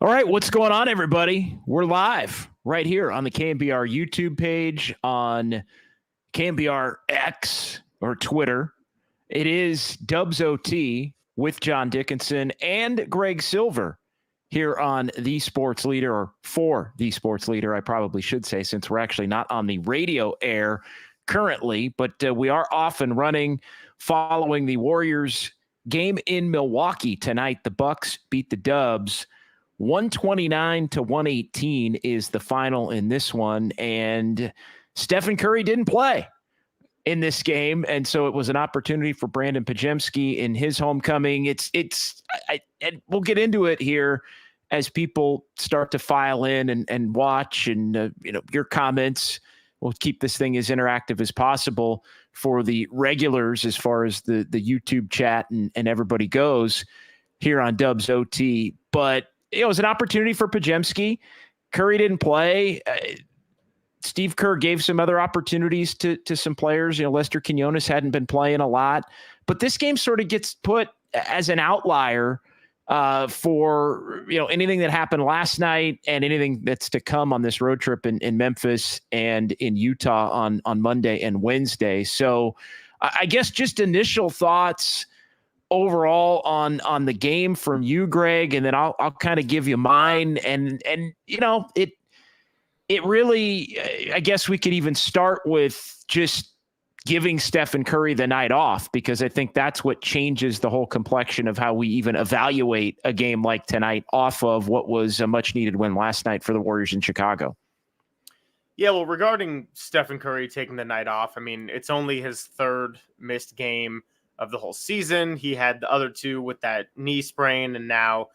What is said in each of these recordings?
All right, what's going on, everybody? We're live right here on the KNBR YouTube page, on KNBR X or Twitter. It is Dubs OT with John Dickinson and Greg Silver here on The Sports Leader, or for The Sports Leader, I probably should say, since we're actually not on the radio air currently, but we are off and running following the Warriors game in Milwaukee tonight. The Bucks beat the Dubs 129-118 is the final in this one, and Stephen Curry didn't play in this game, and so it was an opportunity for Brandon Podziemski in his homecoming. And we'll get into it here as people start to file in and watch, and your comments. We'll keep this thing as interactive as possible for the regulars as far as the YouTube chat and everybody goes here on Dubs OT. But it was an opportunity for Podziemski. Curry didn't play. Steve Kerr gave some other opportunities to some players. Lester Quinones hadn't been playing a lot. But this game sort of gets put as an outlier for anything that happened last night and anything that's to come on this road trip in Memphis and in Utah on Monday and Wednesday. So I guess just initial thoughts overall on the game from you, Greg, and then I'll kind of give you mine. And it really, I guess we could even start with just giving Stephen Curry the night off, because I think that's what changes the whole complexion of how we even evaluate a game like tonight off of what was a much needed win last night for the Warriors in Chicago. Yeah, well, regarding Stephen Curry taking the night off, I mean, it's only his third missed game of the whole season. He had the other two with that knee sprain, and now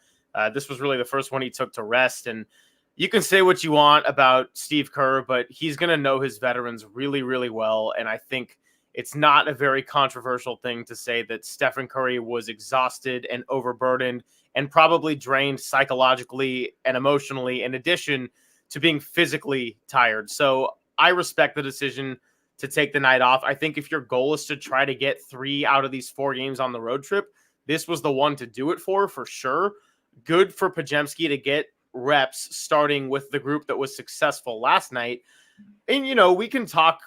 this was really the first one he took to rest. And you can say what you want about Steve Kerr, but he's going to know his veterans really, really well. And I think it's not a very controversial thing to say that Stephen Curry was exhausted and overburdened and probably drained psychologically and emotionally, in addition to being physically tired. So I respect the decision to take the night off. I think if your goal is to try to get 3 out of these 4 games on the road trip, this was the one to do it for sure. Good for Podziemski to get reps starting with the group that was successful last night. And, we can talk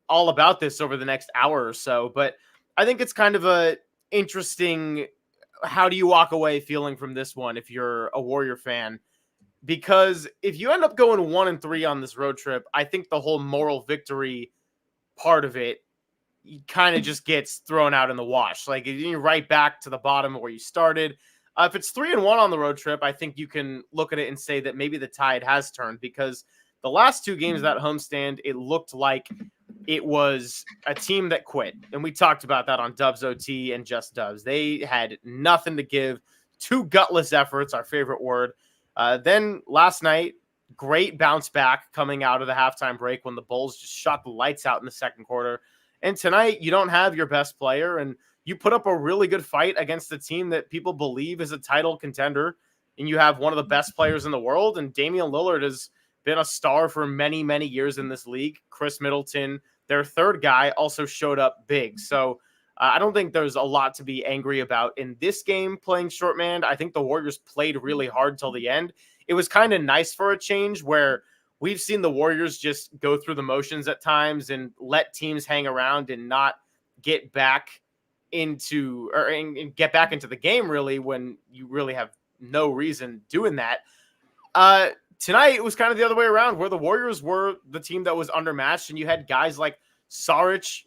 all about this over the next hour or so, but I think it's kind of a interesting, how do you walk away feeling from this one if you're a Warrior fan? Because if you end up going 1-3 on this road trip, I think the whole moral victory part of it kind of just gets thrown out in the wash. Like, you're right back to the bottom where you started. If it's 3-1 on the road trip, I think you can look at it and say that maybe the tide has turned, because the last 2 games of that homestand, it looked like it was a team that quit. And we talked about that on Dubs OT and Just Dubs. They had nothing to give. 2 gutless efforts, our favorite word. Then last night, great bounce back coming out of the halftime break when the Bulls just shot the lights out in the second quarter. And tonight, you don't have your best player, and you put up a really good fight against the team that people believe is a title contender, and you have one of the best players in the world, and Damian Lillard has been a star for many, many years in this league. Chris Middleton, their third guy, also showed up big. So I don't think there's a lot to be angry about in this game playing short man. I think the Warriors played really hard till the end. It was kind of nice for a change, where we've seen the Warriors just go through the motions at times and let teams hang around and not get back into get back into the game, really, when you really have no reason doing that. Tonight, it was kind of the other way around, where the Warriors were the team that was undermatched, and you had guys like Saric,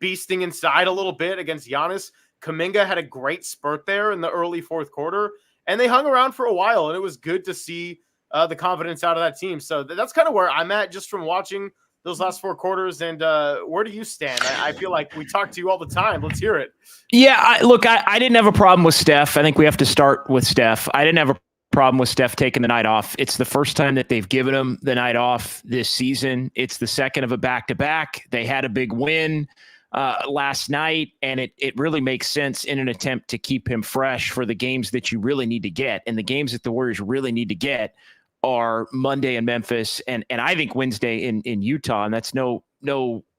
beasting inside a little bit against Giannis. Kuminga had a great spurt there in the early fourth quarter, and they hung around for a while, and it was good to see the confidence out of that team. So that's kind of where I'm at just from watching those last 4 quarters. And where do you stand? I feel like we talk to you all the time. Let's hear it. Yeah, I didn't have a problem with Steph. I think we have to start with Steph. I didn't have a problem with Steph taking the night off. It's the first time that they've given him the night off this season. It's the second of a back-to-back. They had a big win last night, and it really makes sense in an attempt to keep him fresh for the games that you really need to get. And the games that the Warriors really need to get are Monday in Memphis and I think Wednesday in Utah. And that's no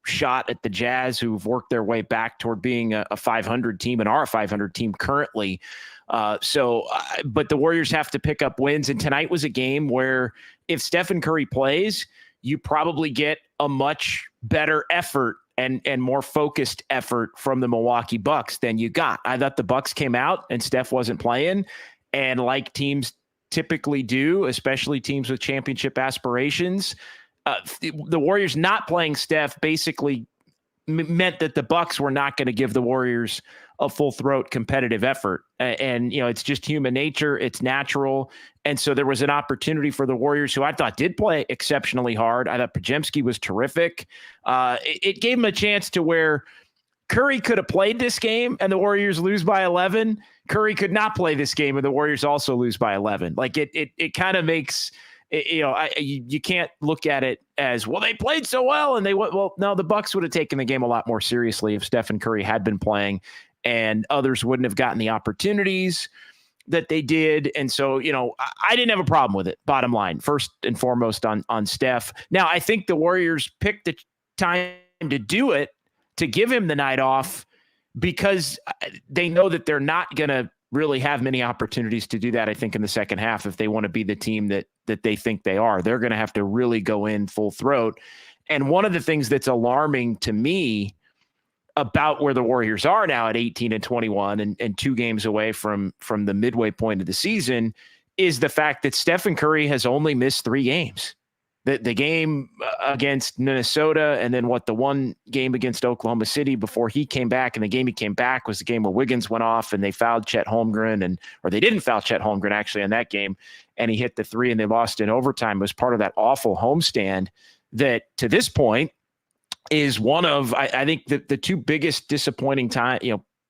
shot at the Jazz, who've worked their way back toward being a 500 team and are a 500 team currently. But the Warriors have to pick up wins. And tonight was a game where if Stephen Curry plays, you probably get a much better effort and more focused effort from the Milwaukee Bucks than you got. I thought the Bucks came out and Steph wasn't playing. And like teams typically do, especially teams with championship aspirations, the Warriors not playing Steph basically meant that the Bucks were not going to give the Warriors a full throat competitive effort. And, it's just human nature. It's natural. And so there was an opportunity for the Warriors, who I thought did play exceptionally hard. I thought Podziemski was terrific. It gave him a chance to where Curry could have played this game and the Warriors lose by 11. Curry could not play this game and the Warriors also lose by 11. Like it kind of makes, you can't look at it as, well, they played so well and no, the Bucks would have taken the game a lot more seriously if Stephen Curry had been playing, and others wouldn't have gotten the opportunities that they did. And so, I didn't have a problem with it, bottom line, first and foremost on Steph. Now, I think the Warriors picked the time to do it, to give him the night off, because they know that they're not going to really have many opportunities to do that, I think, in the second half, if they want to be the team that they think they are. They're going to have to really go in full throat. And one of the things that's alarming to me about where the Warriors are now at 18-21 and 2 games away from the midway point of the season is the fact that Stephen Curry has only missed 3 games. The game against Minnesota, and then the one game against Oklahoma City before he came back. And the game he came back was the game where Wiggins went off and they fouled Chet Holmgren, or they didn't foul Chet Holmgren actually in that game. And he hit the 3 and they lost in overtime. It was part of that awful homestand that to this point is one of, I think the 2 biggest disappointing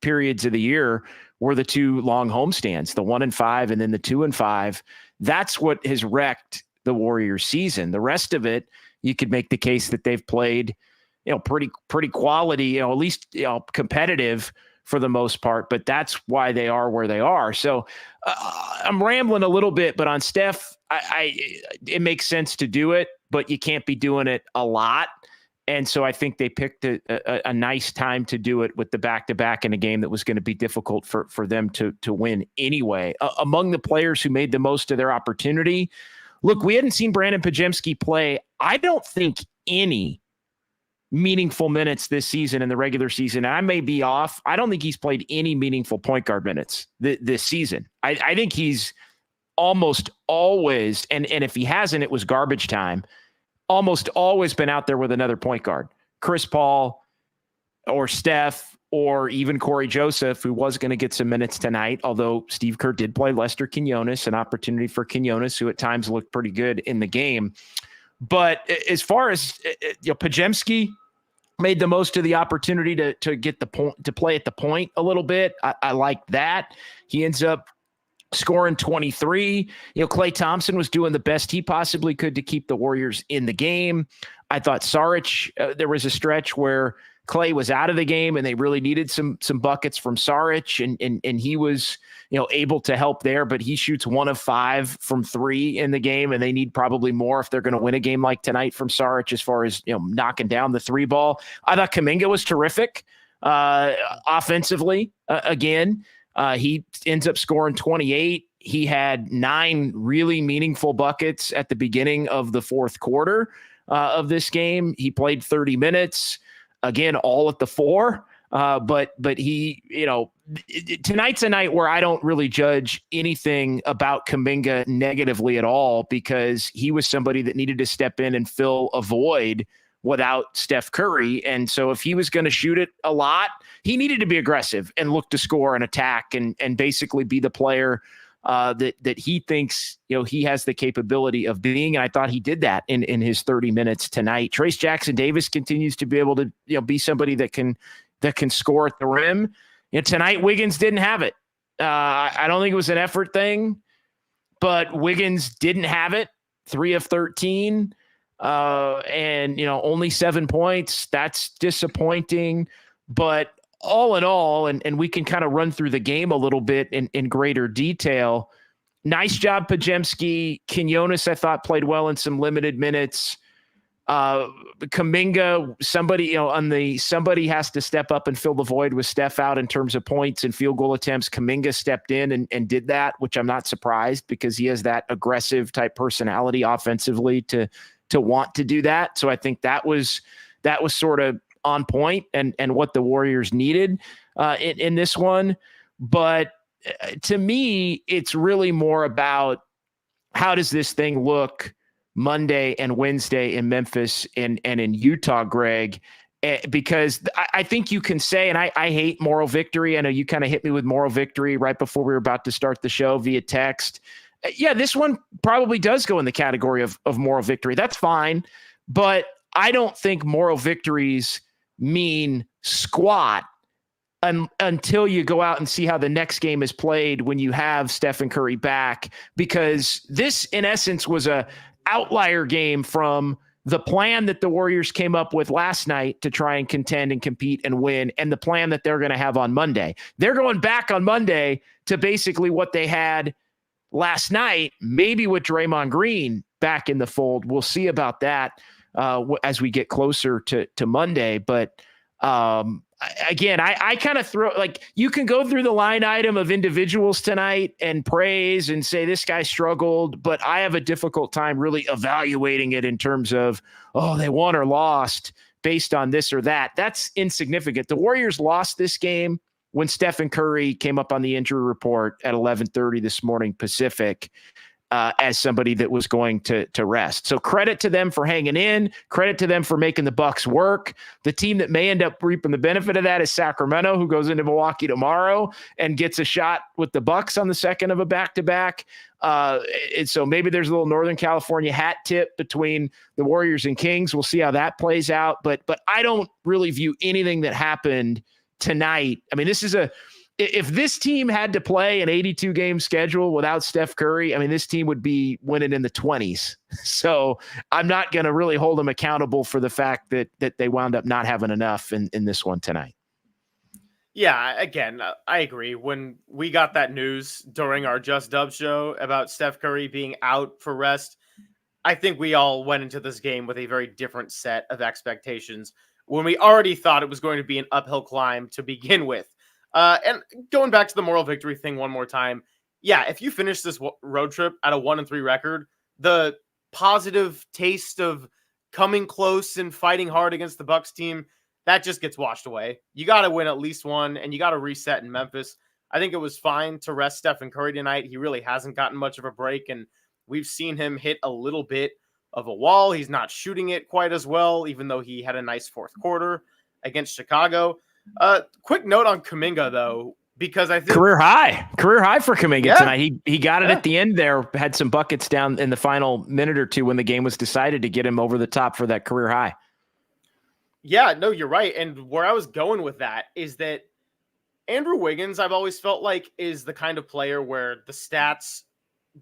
periods of the year were the 2 long homestands, the 1-5 and then the 2-5. That's what has wrecked the Warriors season. The rest of it, you could make the case that they've played, pretty quality, at least, competitive for the most part, but that's why they are where they are. So I'm rambling a little bit, but on Steph, it makes sense to do it, but you can't be doing it a lot. And so I think they picked a nice time to do it with the back-to-back in a game that was going to be difficult for them to win anyway. Among the players who made the most of their opportunity, look, we hadn't seen Brandon Podziemski play, I don't think, any meaningful minutes this season in the regular season. And I may be off. I don't think he's played any meaningful point guard minutes this season. I think he's almost always, and if he hasn't, it was garbage time, almost always been out there with another point guard. Chris Paul or Steph or even Corey Joseph, who was going to get some minutes tonight, although Steve Kerr did play Lester Quinones, an opportunity for Quinones, who at times looked pretty good in the game. But as far as Podziemski made the most of the opportunity to get the point, to play at the point a little bit. I like that. He ends up scoring 23. Klay Thompson was doing the best he possibly could to keep the Warriors in the game. I thought Saric, there was a stretch where Klay was out of the game and they really needed some buckets from Saric, and he was, able to help there, but he shoots 1 of 5 from 3 in the game, and they need probably more if they're going to win a game like tonight from Saric as far as, knocking down the 3 ball. I thought Kuminga was terrific offensively. Again, he ends up scoring 28. He had 9 really meaningful buckets at the beginning of the fourth quarter of this game. He played 30 minutes, again, all at the 4. But he, tonight's a night where I don't really judge anything about Kuminga negatively at all, because he was somebody that needed to step in and fill a void without Steph Curry. And so if he was going to shoot it a lot, he needed to be aggressive and look to score and attack and basically be the player that he thinks, he has the capability of being. And I thought he did that in his 30 minutes tonight. Trace Jackson-Davis continues to be able to, be somebody that can score at the rim. Tonight, Wiggins didn't have it. I don't think it was an effort thing, but Wiggins didn't have it. 3 of 13. And only 7 points. That's disappointing. But all in all, and we can kind of run through the game a little bit in greater detail. Nice job, Podziemski. Quinones, I thought, played well in some limited minutes. Kuminga, somebody has to step up and fill the void with Steph out in terms of points and field goal attempts. Kuminga stepped in and did that, which I'm not surprised because he has that aggressive type personality offensively to want to do that. So I think that was sort of on point and what the Warriors needed in this one. But to me, it's really more about how does this thing look Monday and Wednesday in Memphis and in Utah, Greg, because I think you can say, and I hate moral victory. I know you kind of hit me with moral victory right before we were about to start the show via text. Yeah, this one probably does go in the category of moral victory. That's fine. But I don't think moral victories mean squat until you go out and see how the next game is played when you have Stephen Curry back, because this, in essence, was a outlier game from the plan that the Warriors came up with last night to try and contend and compete and win, and the plan that they're going to have on Monday. They're going back on Monday to basically what they had last night, maybe with Draymond Green back in the fold. We'll see about that as we get closer to Monday. But again, I kind of throw, like, you can go through the line item of individuals tonight and praise and say this guy struggled, but I have a difficult time really evaluating it in terms of, oh, they won or lost based on this or that. That's insignificant. The Warriors lost this game when Stephen Curry came up on the injury report at 11:30 this morning Pacific as somebody that was going to rest. So credit to them for hanging in, credit to them for making the Bucks work. The team that may end up reaping the benefit of that is Sacramento, who goes into Milwaukee tomorrow and gets a shot with the Bucks on the second of a back-to-back. And so maybe there's a little Northern California hat tip between the Warriors and Kings. We'll see how that plays out. But I don't really view anything that happened tonight. I mean, if this team had to play an 82-game schedule without Steph Curry, I mean, this team would be winning in the 20s. So I'm not going to really hold them accountable for the fact that they wound up not having enough in this one tonight. Yeah, again, I agree. When we got that news during our Just Dub show about Steph Curry being out for rest, I think we all went into this game with a very different set of expectations when we already thought it was going to be an uphill climb to begin with. And going back to the moral victory thing one more time. Yeah, if you finish this road trip at a 1-3 record, the positive taste of coming close and fighting hard against the Bucks team, that just gets washed away. You got to win at least one, and you got to reset in Memphis. I think it was fine to rest Stephen Curry tonight. He really hasn't gotten much of a break, and we've seen him hit a little bit of a wall. He's not shooting it quite as well, even though he had a nice fourth quarter against Chicago. Quick note on Kuminga, though, because I think career high for Kuminga tonight. He got it at the end there, had some buckets down in the final minute or two when the game was decided to get him over the top for that career high. Yeah, no, you're right. And where I was going with that is that Andrew Wiggins, I've always felt like, is the kind of player where the stats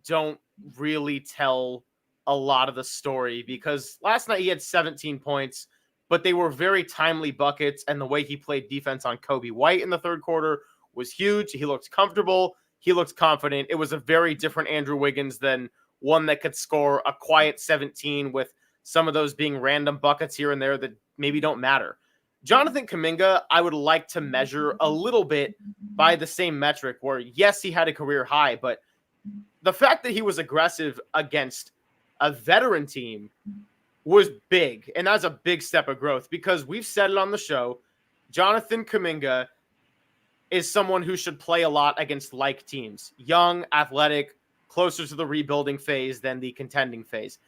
don't really tell a lot of the story, because last night he had 17 points, but they were very timely buckets, and the way he played defense on Kobe White in the third quarter was huge. He looked comfortable. He looked confident. It was a very different Andrew Wiggins than one that could score a quiet 17 with some of those being random buckets here and there that maybe don't matter. Jonathan Kuminga, I would like to measure a little bit by the same metric where, yes, he had a career high, but the fact that he was aggressive against a veteran team was big, and that's a big step of growth, because we've said it on the show, Jonathan Kuminga is someone who should play a lot against like teams, young, athletic, closer to the rebuilding phase than the contending phase.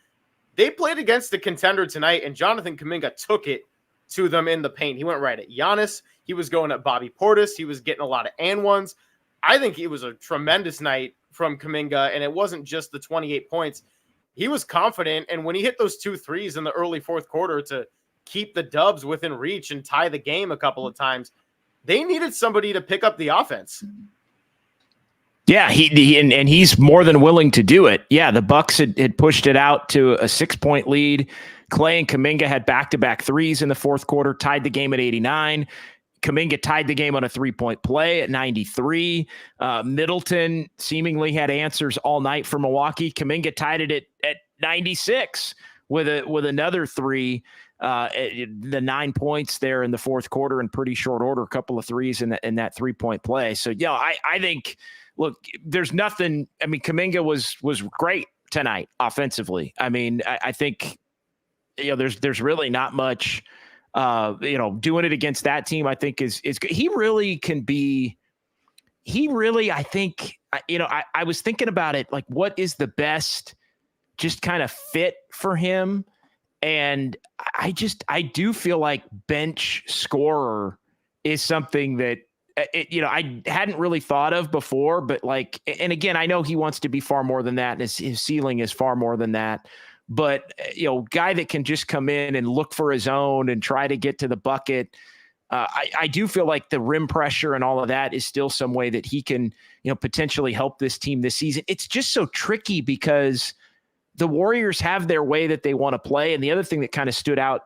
They played against the contender tonight, and Jonathan Kuminga took it to them in the paint. He went right at Giannis. He was going at Bobby Portis. He was getting a lot of and ones. I think it was a tremendous night from Kuminga, and it wasn't just the 28 points. He was confident, and when he hit those 2 threes in the early fourth quarter to keep the Dubs within reach and tie the game a couple of times, they needed somebody to pick up the offense. Yeah, he's more than willing to do it. Yeah, the Bucks had pushed it out to a 6-point lead. Clay and Kuminga had back-to-back threes in the fourth quarter, tied the game at 89. Kuminga tied the game on a 3-point play at 93. Middleton seemingly had answers all night for Milwaukee. Kuminga tied it at 96 with another three. The 9 points there in the fourth quarter in pretty short order, a couple of threes in that 3-point play. So I think, look, there's nothing. I mean, Kuminga was great tonight offensively. I mean, I think there's really not much. Doing it against that team, I think is good. He really can be. He really, I think, I was thinking about it, like, what is the best just kind of fit for him? And I do feel like bench scorer is something that, I hadn't really thought of before, but like, and again, I know he wants to be far more than that. And his ceiling is far more than that, but guy that can just come in and look for his own and try to get to the bucket. I do feel like the rim pressure and all of that is still some way that he can, potentially help this team this season. It's just so tricky because the Warriors have their way that they want to play. And the other thing that kind of stood out,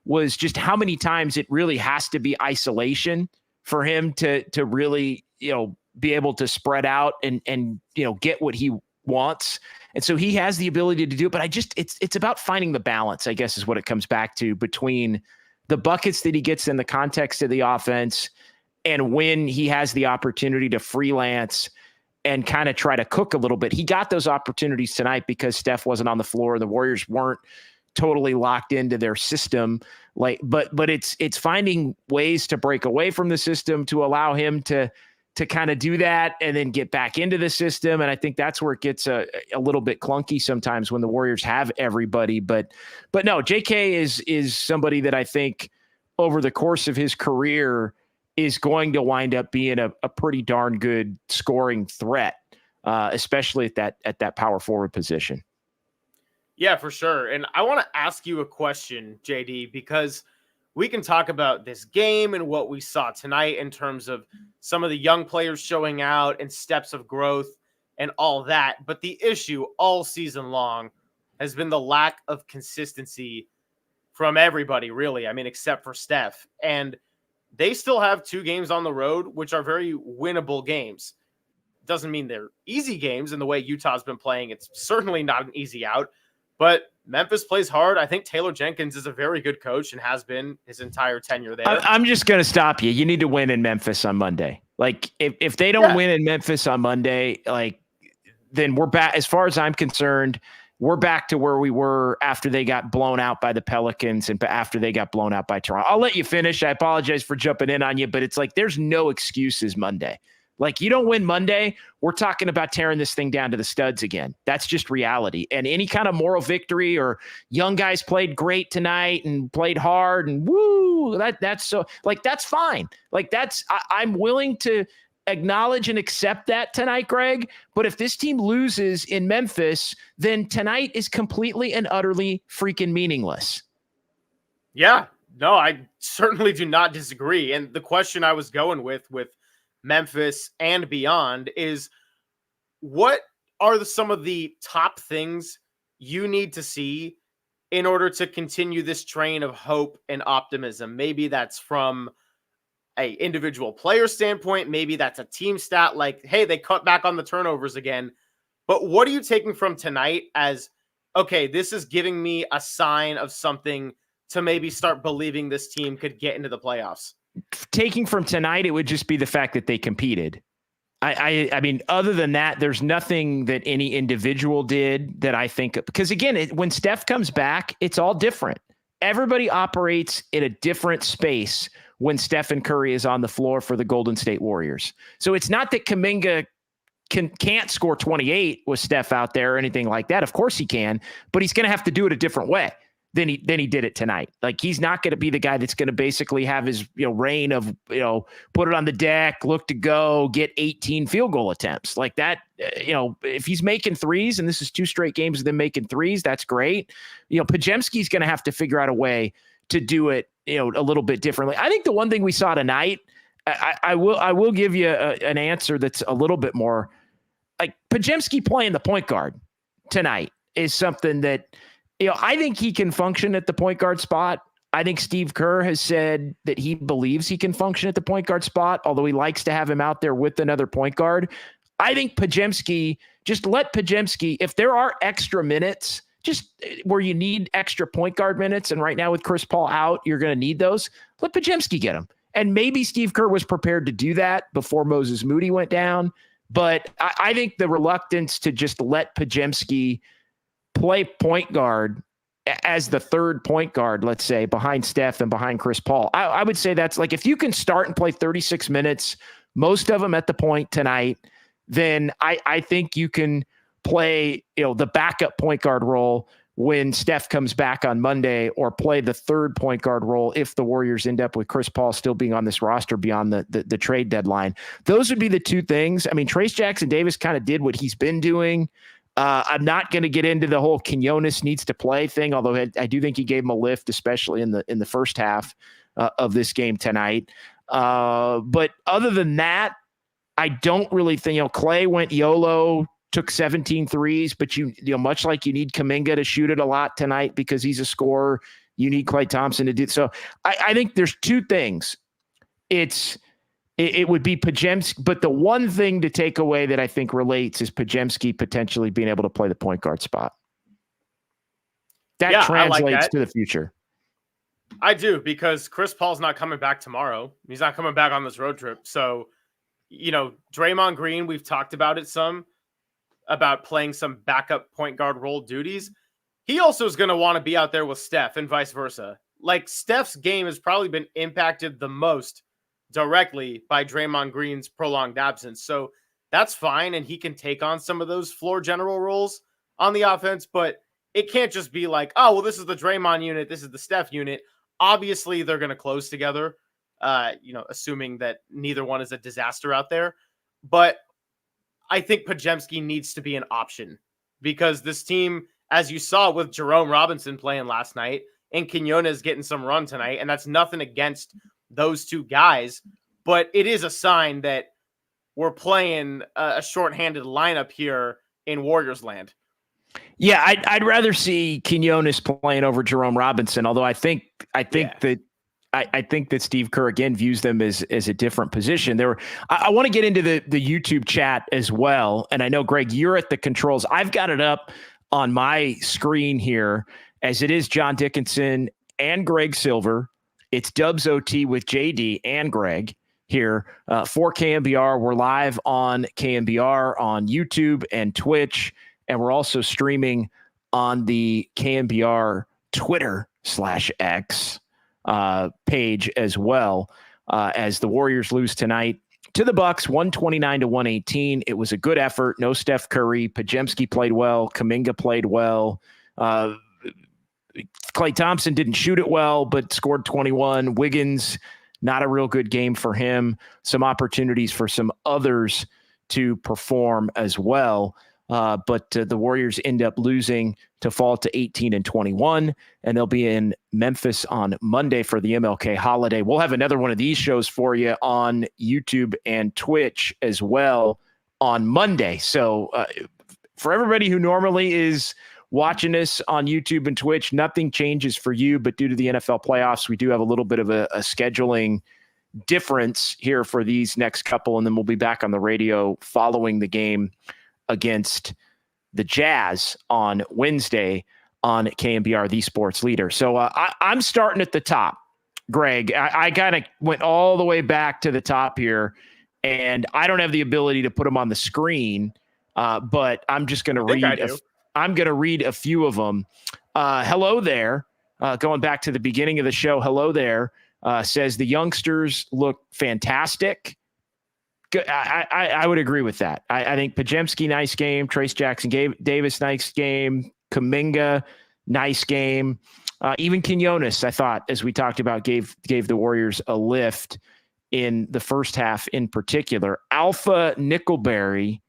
was just how many times it really has to be isolation for him to really, be able to spread out and get what he wants. And so he has the ability to do it, but it's about finding the balance, I guess, is what it comes back to, between the buckets that he gets in the context of the offense and when he has the opportunity to freelance and kind of try to cook a little bit. He got those opportunities tonight because Steph wasn't on the floor. The Warriors weren't totally locked into their system. But it's finding ways to break away from the system to allow him to kind of do that and then get back into the system. And I think that's where it gets a little bit clunky sometimes when the Warriors have everybody. But no, JK is somebody that I think over the course of his career is going to wind up being a pretty darn good scoring threat, especially at that power forward position. Yeah, for sure. And I want to ask you a question, JD, because we can talk about this game and what we saw tonight in terms of some of the young players showing out and steps of growth and all that. But the issue all season long has been the lack of consistency from everybody, really. I mean, except for Steph. And they still have 2 games on the road, which are very winnable games. Doesn't mean they're easy games in the way Utah's been playing. It's certainly not an easy out. But Memphis plays hard. I think Taylor Jenkins is a very good coach and has been his entire tenure there. I'm just going to stop you. You need to win in Memphis on Monday. Like, if they don't win in Memphis on Monday, then we're back. As far as I'm concerned, we're back to where we were after they got blown out by the Pelicans and after they got blown out by Toronto. I'll let you finish. I apologize for jumping in on you, but it's like there's no excuses Monday. Like, you don't win Monday, we're talking about tearing this thing down to the studs again. That's just reality. And any kind of moral victory or young guys played great tonight and played hard and woo, that's so, like, that's fine. Like, I'm willing to acknowledge and accept that tonight, Greg. But if this team loses in Memphis, then tonight is completely and utterly freaking meaningless. Yeah, no, I certainly do not disagree. And the question I was going with Memphis and beyond is, what are some of the top things you need to see in order to continue this train of hope and optimism? Maybe that's from a individual player standpoint. Maybe that's a team stat like, hey, they cut back on the turnovers again. But what are you taking from tonight as, okay, this is giving me a sign of something to maybe start believing this team could get into the playoffs? Taking from tonight, it would just be the fact that they competed. I mean, other than that, there's nothing that any individual did that I think, because again, when Steph comes back, it's all different. Everybody operates in a different space when Stephen Curry is on the floor for the Golden State Warriors. So it's not that Kuminga can't score 28 with Steph out there or anything like that. Of course he can, but he's going to have to do it a different way than he did it tonight. Like, he's not going to be the guy that's going to basically have his reign of put it on the deck, look to go, get 18 field goal attempts like that. If he's making threes, and this is 2 straight games of them making threes, that's great. Podziemski's going to have to figure out a way to do it a little bit differently. I think the one thing we saw tonight, I will give you an answer that's a little bit more like Podziemski playing the point guard tonight is something that. I think he can function at the point guard spot. I think Steve Kerr has said that he believes he can function at the point guard spot, although he likes to have him out there with another point guard. I think Podziemski, just let Podziemski, if there are extra minutes just where you need extra point guard minutes. And right now with Chris Paul out, you're going to need those. Let Podziemski get them. And maybe Steve Kerr was prepared to do that before Moses Moody went down. But I think the reluctance to just let Podziemski play point guard as the third point guard, let's say, behind Steph and behind Chris Paul, I would say that's like, if you can start and play 36 minutes, most of them at the point tonight, then I think you can play, the backup point guard role when Steph comes back on Monday, or play the third point guard role if the Warriors end up with Chris Paul still being on this roster beyond the trade deadline. Those would be the two things. I mean, Trayce Jackson-Davis kind of did what he's been doing. I'm not going to get into the whole Quinones needs to play thing, although I do think he gave him a lift, especially in the first half of this game tonight. But other than that, I don't really think, Clay went YOLO, took 17 threes, but much like you need Kuminga to shoot it a lot tonight because he's a scorer, you need Klay Thompson to do. So I think there's two things. It would be Podziemski, but the one thing to take away that I think relates is Podziemski potentially being able to play the point guard spot. That translates to the future. I do, because Chris Paul's not coming back tomorrow. He's not coming back on this road trip. So, Draymond Green, we've talked about it some, about playing some backup point guard role duties. He also is going to want to be out there with Steph and vice versa. Like, Steph's game has probably been impacted the most directly by Draymond Green's prolonged absence. So that's fine. And he can take on some of those floor general roles on the offense, but it can't just be like, oh, well, this is the Draymond unit, this is the Steph unit. Obviously they're going to close together, assuming that neither one is a disaster out there. But I think Podziemski needs to be an option, because this team, as you saw with Jerome Robinson playing last night and Quinones getting some run tonight, and that's nothing against those two guys, but it is a sign that we're playing a shorthanded lineup here in Warriors land. Yeah, I'd rather see Quinones playing over Jerome Robinson, although I think that Steve Kerr again views them as a different position. I want to get into the YouTube chat as well, and I know, Greg, you're at the controls. I've got it up on my screen here as it is John Dickinson and Greg Silver. It's Dubs OT with JD and Greg here for KNBR. We're live on KNBR on YouTube and Twitch, and we're also streaming on the KNBR Twitter/X page as well, as the Warriors lose tonight to the Bucks 129-118. It was a good effort. No Steph Curry. Podziemski played well. Kuminga played well. Klay Thompson didn't shoot it well, but scored 21. Wiggins, not a real good game for him. Some opportunities for some others to perform as well. But the Warriors end up losing to fall to 18-21, and they'll be in Memphis on Monday for the MLK holiday. We'll have another one of these shows for you on YouTube and Twitch as well on Monday. So for everybody who normally is watching us on YouTube and Twitch, nothing changes for you, but due to the NFL playoffs, we do have a little bit of a scheduling difference here for these next couple, and then we'll be back on the radio following the game against the Jazz on Wednesday on KNBR, the sports leader. So I'm starting at the top, Greg. I kind of went all the way back to the top here, and I don't have the ability to put them on the screen, but I'm just going to read. I'm going to read a few of them. Hello there. Going back to the beginning of the show. Hello there. Says the youngsters look fantastic. I would agree with that. I think Podziemski, nice game. Trayce Jackson-Davis, nice game. Kuminga, nice game. Even Quinones, I thought, as we talked about, gave the Warriors a lift in the first half in particular. Alpha Nickelberry.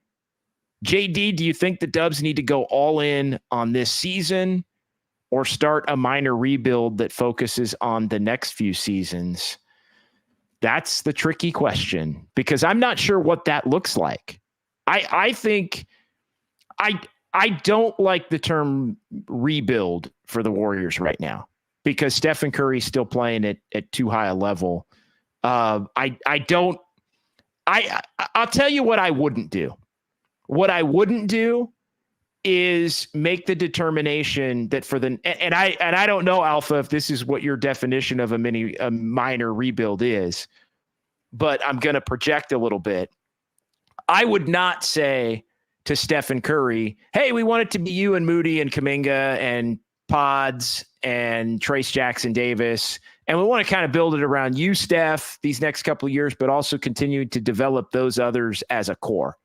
JD, do you think the Dubs need to go all in on this season or start a minor rebuild that focuses on the next few seasons? That's the tricky question, because I'm not sure what that looks like. I think I don't like the term rebuild for the Warriors right now, because Stephen Curry's still playing at too high a level. I'll tell you what I wouldn't do. What I wouldn't do is make the determination that for the and I don't know, Alpha, if this is what your definition of a minor rebuild is, but I'm going to project a little bit. I would not say to Stephen Curry, hey, we want it to be you and Moody and Kuminga and Pods and Trace Jackson Davis, and we want to kind of build it around you, Steph, these next couple of years, but also continue to develop those others as a core.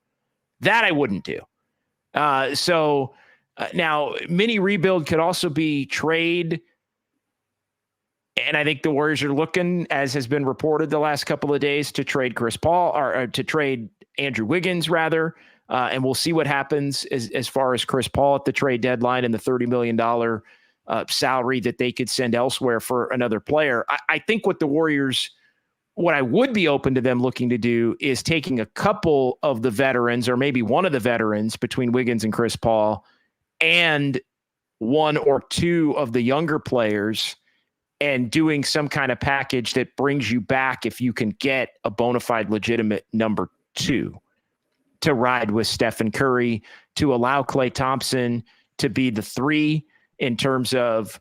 That I wouldn't do. Now, mini rebuild could also be trade. And I think the Warriors are looking, as has been reported the last couple of days, to trade Chris Paul or to trade Andrew Wiggins, rather. And we'll see what happens as far as Chris Paul at the trade deadline and the $30 million salary that they could send elsewhere for another player. I think what I would be open to them looking to do is taking a couple of the veterans, or maybe one of the veterans between Wiggins and Chris Paul, and one or two of the younger players, and doing some kind of package that brings you back, if you can get a bona fide legitimate number two, to ride with Stephen Curry, to allow Klay Thompson to be the three in terms of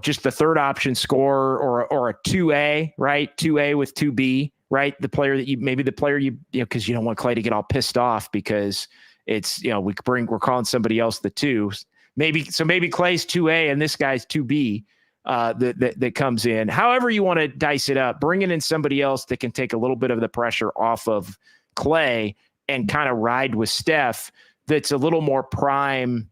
just the third option scorer, or a 2A, right? 2A with 2B, right? The player that because you don't want Klay to get all pissed off because it's, we're calling somebody else the two. Maybe Klay's 2A and this guy's 2B that comes in. However you want to dice it up, bringing in somebody else that can take a little bit of the pressure off of Klay and kind of ride with Steph, that's a little more prime,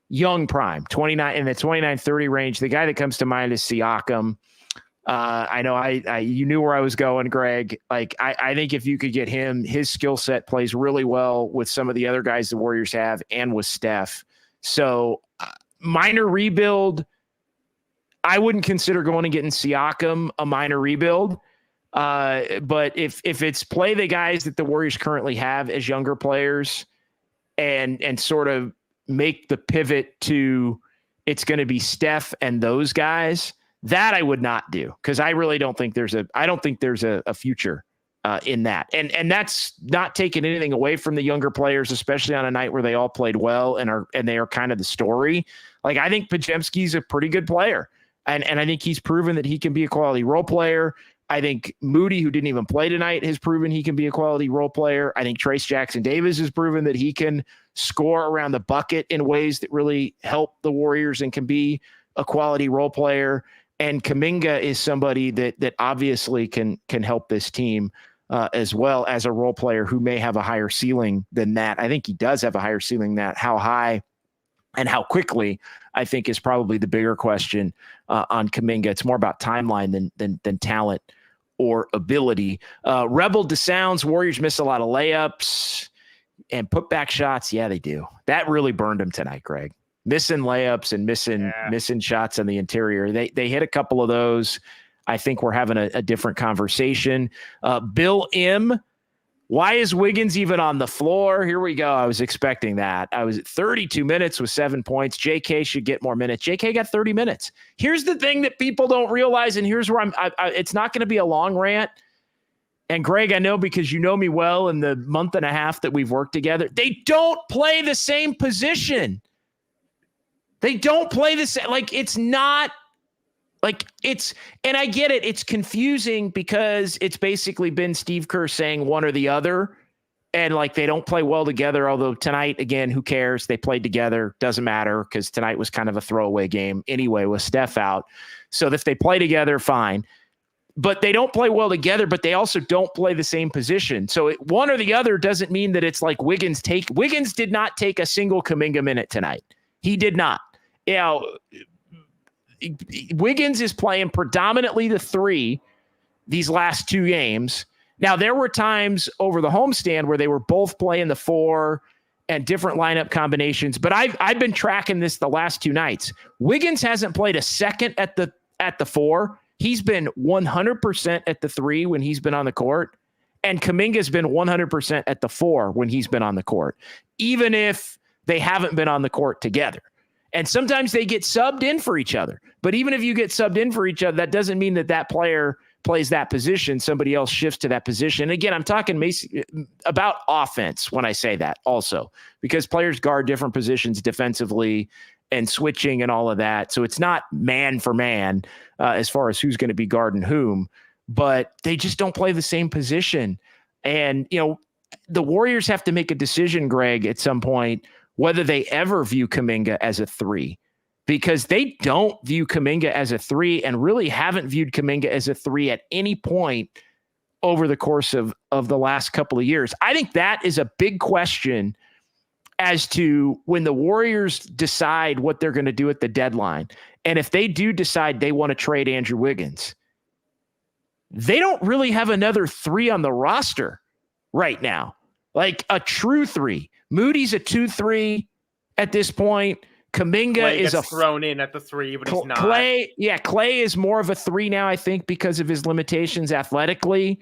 young prime, 29 in the 29-30 range. The guy that comes to mind is Siakam. I know you knew where I was going, Greg. Like, I think if you could get him, his skill set plays really well with some of the other guys the Warriors have and with Steph. So minor rebuild, I wouldn't consider going and getting Siakam a minor rebuild. But if it's play the guys that the Warriors currently have as younger players and sort of make the pivot to it's going to be Steph and those guys, that I would not do, because I really don't think there's a future in that. And that's not taking anything away from the younger players, especially on a night where they all played well and they are kind of the story. Like, I think Podziemski's a pretty good player. And I think he's proven that he can be a quality role player. I think Moody, who didn't even play tonight, has proven he can be a quality role player. I think Trace Jackson Davis has proven that he can score around the bucket in ways that really help the Warriors and can be a quality role player. And Kuminga is somebody that obviously can help this team as well as a role player who may have a higher ceiling than that. I think he does have a higher ceiling than that. How high and how quickly, I think, is probably the bigger question on Kuminga. It's more about timeline than talent or ability. Rebel to Sounds, Warriors miss a lot of layups and put back shots. Yeah, they do. That really burned them tonight, Greg. Missing layups and missing shots on the interior. They hit a couple of those. I think we're having a different conversation. Bill M., why is Wiggins even on the floor? Here we go. I was expecting that. I was at 32 minutes with 7 points. JK should get more minutes. JK got 30 minutes. Here's the thing that people don't realize, and here's where it's not going to be a long rant. And Greg, I know because you know me well in the month and a half that we've worked together, they don't play the same position. They don't play the same. Like, it's not like it's, and I get it. It's confusing because it's basically been Steve Kerr saying one or the other, and like they don't play well together. Although tonight, again, who cares? They played together. Doesn't matter because tonight was kind of a throwaway game anyway with Steph out. So if they play together, fine. But they don't play well together, but they also don't play the same position. So one or the other doesn't mean that it's like Wiggins did not take a single Kuminga minute tonight. He did not. You know, Wiggins is playing predominantly the three these last two games. Now, there were times over the homestand where they were both playing the four and different lineup combinations, but I've been tracking this the last two nights. Wiggins hasn't played a second at the four. He's been 100% at the three when he's been on the court, and Kuminga's been 100% at the four when he's been on the court, even if they haven't been on the court together. And sometimes they get subbed in for each other. But even if you get subbed in for each other, that doesn't mean that player plays that position, somebody else shifts to that position. Again, I'm talking about offense when I say that also, because players guard different positions defensively and switching and all of that. So it's not man for man as far as who's going to be guarding whom, but they just don't play the same position. And, the Warriors have to make a decision, Greg, at some point, whether they ever view Kuminga as a 3, because they don't view Kuminga as a 3 and really haven't viewed Kuminga as a 3 at any point over the course of the last couple of years. I think that is a big question as to when the Warriors decide what they're going to do at the deadline. And if they do decide they want to trade Andrew Wiggins, they don't really have another 3 on the roster right now, like a true 3. Moody's a 2-3 at this point. Kuminga Clay is gets thrown in at the 3, but he's not. Clay is more of a 3 now, I think, because of his limitations athletically.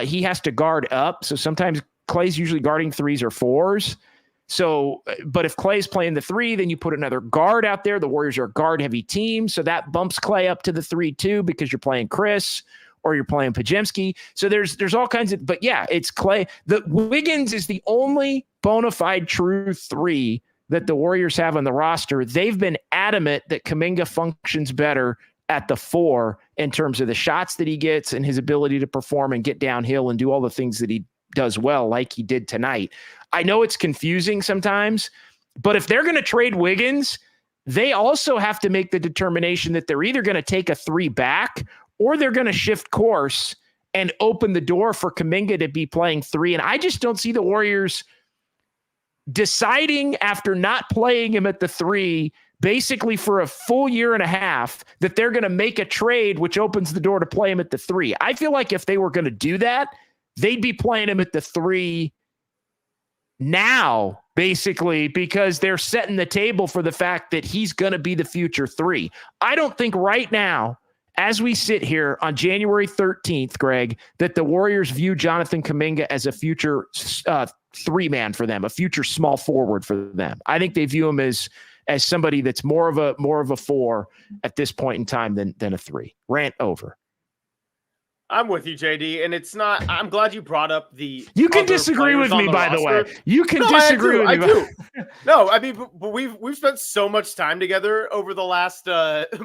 He has to guard up, so sometimes Clay's usually guarding 3s or 4s. So, but if Clay's playing the 3, then you put another guard out there. The Warriors are a guard-heavy team, so that bumps Clay up to the 3 too, because you're playing Chris or you're playing Podziemski. So there's all kinds of, but yeah, it's Clay. The Wiggins is the only bona fide true 3 that the Warriors have on the roster. They've been adamant that Kuminga functions better at the 4 in terms of the shots that he gets and his ability to perform and get downhill and do all the things that he does well, like he did tonight. I know it's confusing sometimes, but if they're going to trade Wiggins, they also have to make the determination that they're either going to take a 3 back or they're going to shift course and open the door for Kuminga to be playing 3. And I just don't see the Warriors deciding after not playing him at the 3, basically for a full year and a half, that they're going to make a trade which opens the door to play him at the 3. I feel like if they were going to do that, they'd be playing him at the 3 now, basically, because they're setting the table for the fact that he's going to be the future 3. I don't think right now, as we sit here on January 13th, Greg, that the Warriors view Jonathan Kuminga as a future 3-man for them, a future small forward for them. I think they view him as somebody that's more of a 4 at this point in time than a 3. Rant over. I'm with you, JD, and it's not. I'm glad you brought up the. You can disagree with me, by the way. You can No, disagree with me. I do. No, I mean, but we've spent so much time together over the last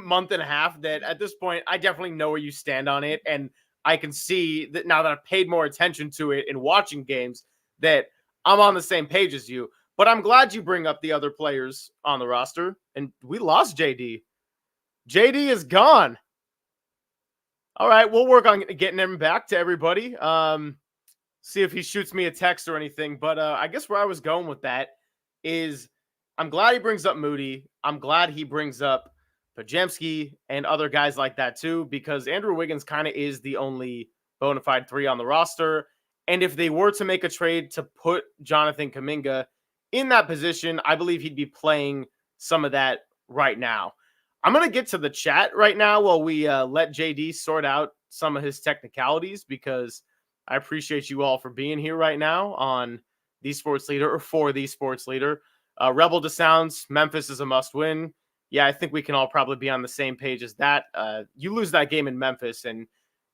month and a half that at this point, I definitely know where you stand on it, and I can see that now that I've paid more attention to it in watching games, that I'm on the same page as you. But I'm glad you bring up the other players on the roster, and we lost JD. JD is gone. All right, we'll work on getting him back to everybody. See if he shoots me a text or anything. But I guess where I was going with that is I'm glad he brings up Moody. I'm glad he brings up Podziemski and other guys like that too, because Andrew Wiggins kind of is the only bona fide 3 on the roster. And if they were to make a trade to put Jonathan Kuminga in that position, I believe he'd be playing some of that right now. I'm going to get to the chat right now while we let JD sort out some of his technicalities, because I appreciate you all for being here right now on The Sports Leader, or for The Sports Leader. Rebel to Sounds, Memphis is a must win. Yeah, I think we can all probably be on the same page as that. You lose that game in Memphis, and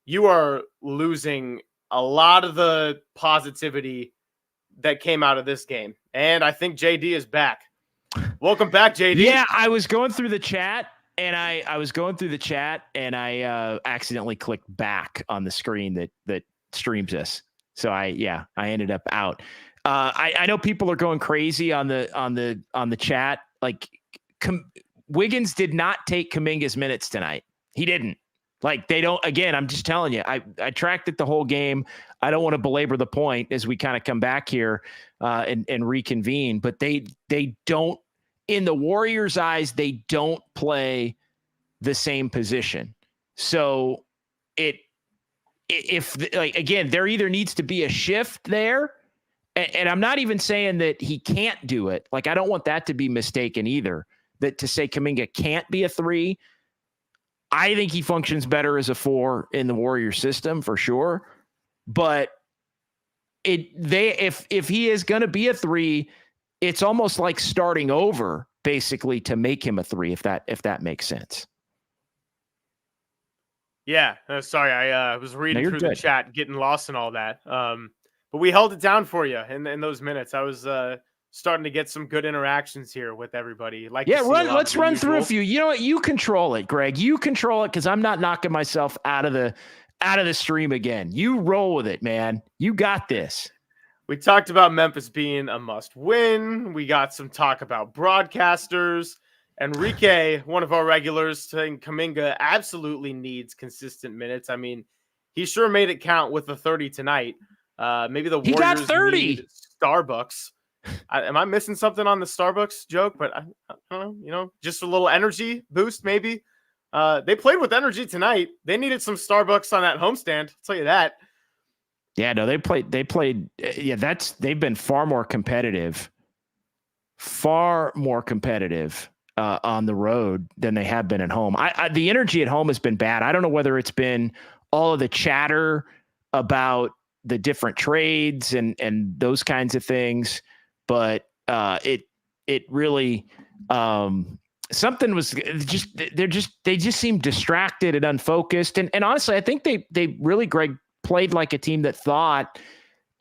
you are losing a lot of the positivity that came out of this game. And I think JD is back. Welcome back, JD. Yeah, I was going through the chat. And I accidentally clicked back on the screen that streams us. So I ended up out. I know people are going crazy on the chat. Like Wiggins did not take Kuminga's minutes tonight. He didn't. Like they don't. Again, I'm just telling you. I tracked it the whole game. I don't want to belabor the point as we kind of come back here and reconvene. But they don't. In the Warriors' eyes, they don't play the same position. So again, there either needs to be a shift there, and I'm not even saying that he can't do it. Like, I don't want that to be mistaken either, that to say Kuminga can't be a 3. I think he functions better as a 4 in the Warrior system for sure. But if he is going to be a 3, it's almost like starting over basically to make him a 3, if that makes sense. Yeah, sorry, I was No, reading you're through the good. chat, getting lost and all that. But we held it down for you in those minutes. I was starting to get some good interactions here with everybody. Like to Yeah, see a lot of let's the run through a usuals. few. You know what? You control it, Greg. You control it because I'm not knocking myself out of the stream again. You roll with it, man. You got this. We talked about Memphis being a must win. We got some talk about broadcasters. Enrique, one of our regulars, saying Kuminga absolutely needs consistent minutes. I mean, he sure made it count with the 30 tonight. Maybe the He got Warriors 30. need Starbucks. Am I missing something on the Starbucks joke? But I don't know, just a little energy boost, maybe. They played with energy tonight. They needed some Starbucks on that homestand. I'll tell you that. Yeah, no, they played. Yeah, they've been far more competitive on the road than they have been at home. The energy at home has been bad. I don't know whether it's been all of the chatter about the different trades and those kinds of things, but it really something was they just seemed distracted and unfocused. And honestly, I think they really, Greg, played like a team that thought,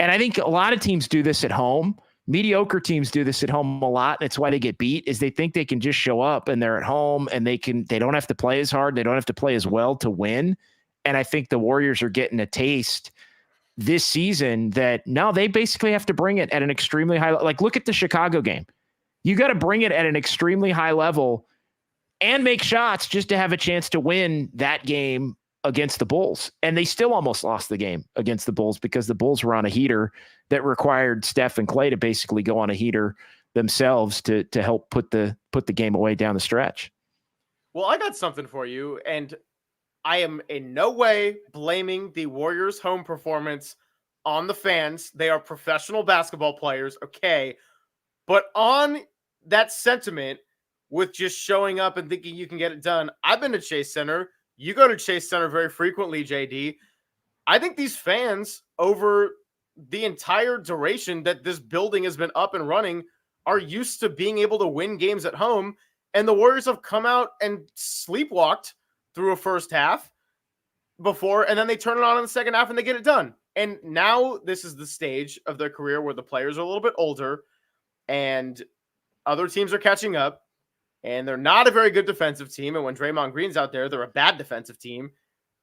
and I think a lot of teams do this at home. Mediocre teams do this at home a lot. And it's why they get beat, is they think they can just show up and they're at home and they don't have to play as hard. They don't have to play as well to win. And I think the Warriors are getting a taste this season that no, they basically have to bring it at an extremely high. Like, look at the Chicago game. You got to bring it at an extremely high level and make shots just to have a chance to win that game against the Bulls. And they still almost lost the game against the Bulls because the Bulls were on a heater that required Steph and Klay to basically go on a heater themselves to help put the game away down the stretch. Well, I got something for you, and I am in no way blaming the Warriors' home performance on the fans. They are professional basketball players, okay? But on that sentiment with just showing up and thinking you can get it done, I've been to Chase Center. You go to Chase Center very frequently, JD. I think these fans, over the entire duration that this building has been up and running, are used to being able to win games at home. And the Warriors have come out and sleepwalked through a first half before, and then they turn it on in the second half and they get it done. And now this is the stage of their career where the players are a little bit older and other teams are catching up. And they're not a very good defensive team. And when Draymond Green's out there, they're a bad defensive team.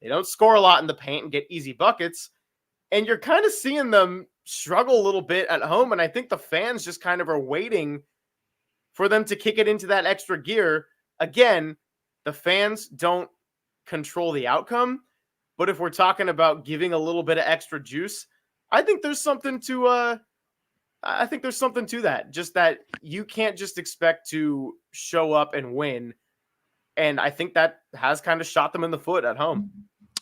They don't score a lot in the paint and get easy buckets. And you're kind of seeing them struggle a little bit at home. And I think the fans just kind of are waiting for them to kick it into that extra gear. Again, the fans don't control the outcome. But if we're talking about giving a little bit of extra juice, I think there's something to that. Just that you can't just expect to show up and win. And I think that has kind of shot them in the foot at home.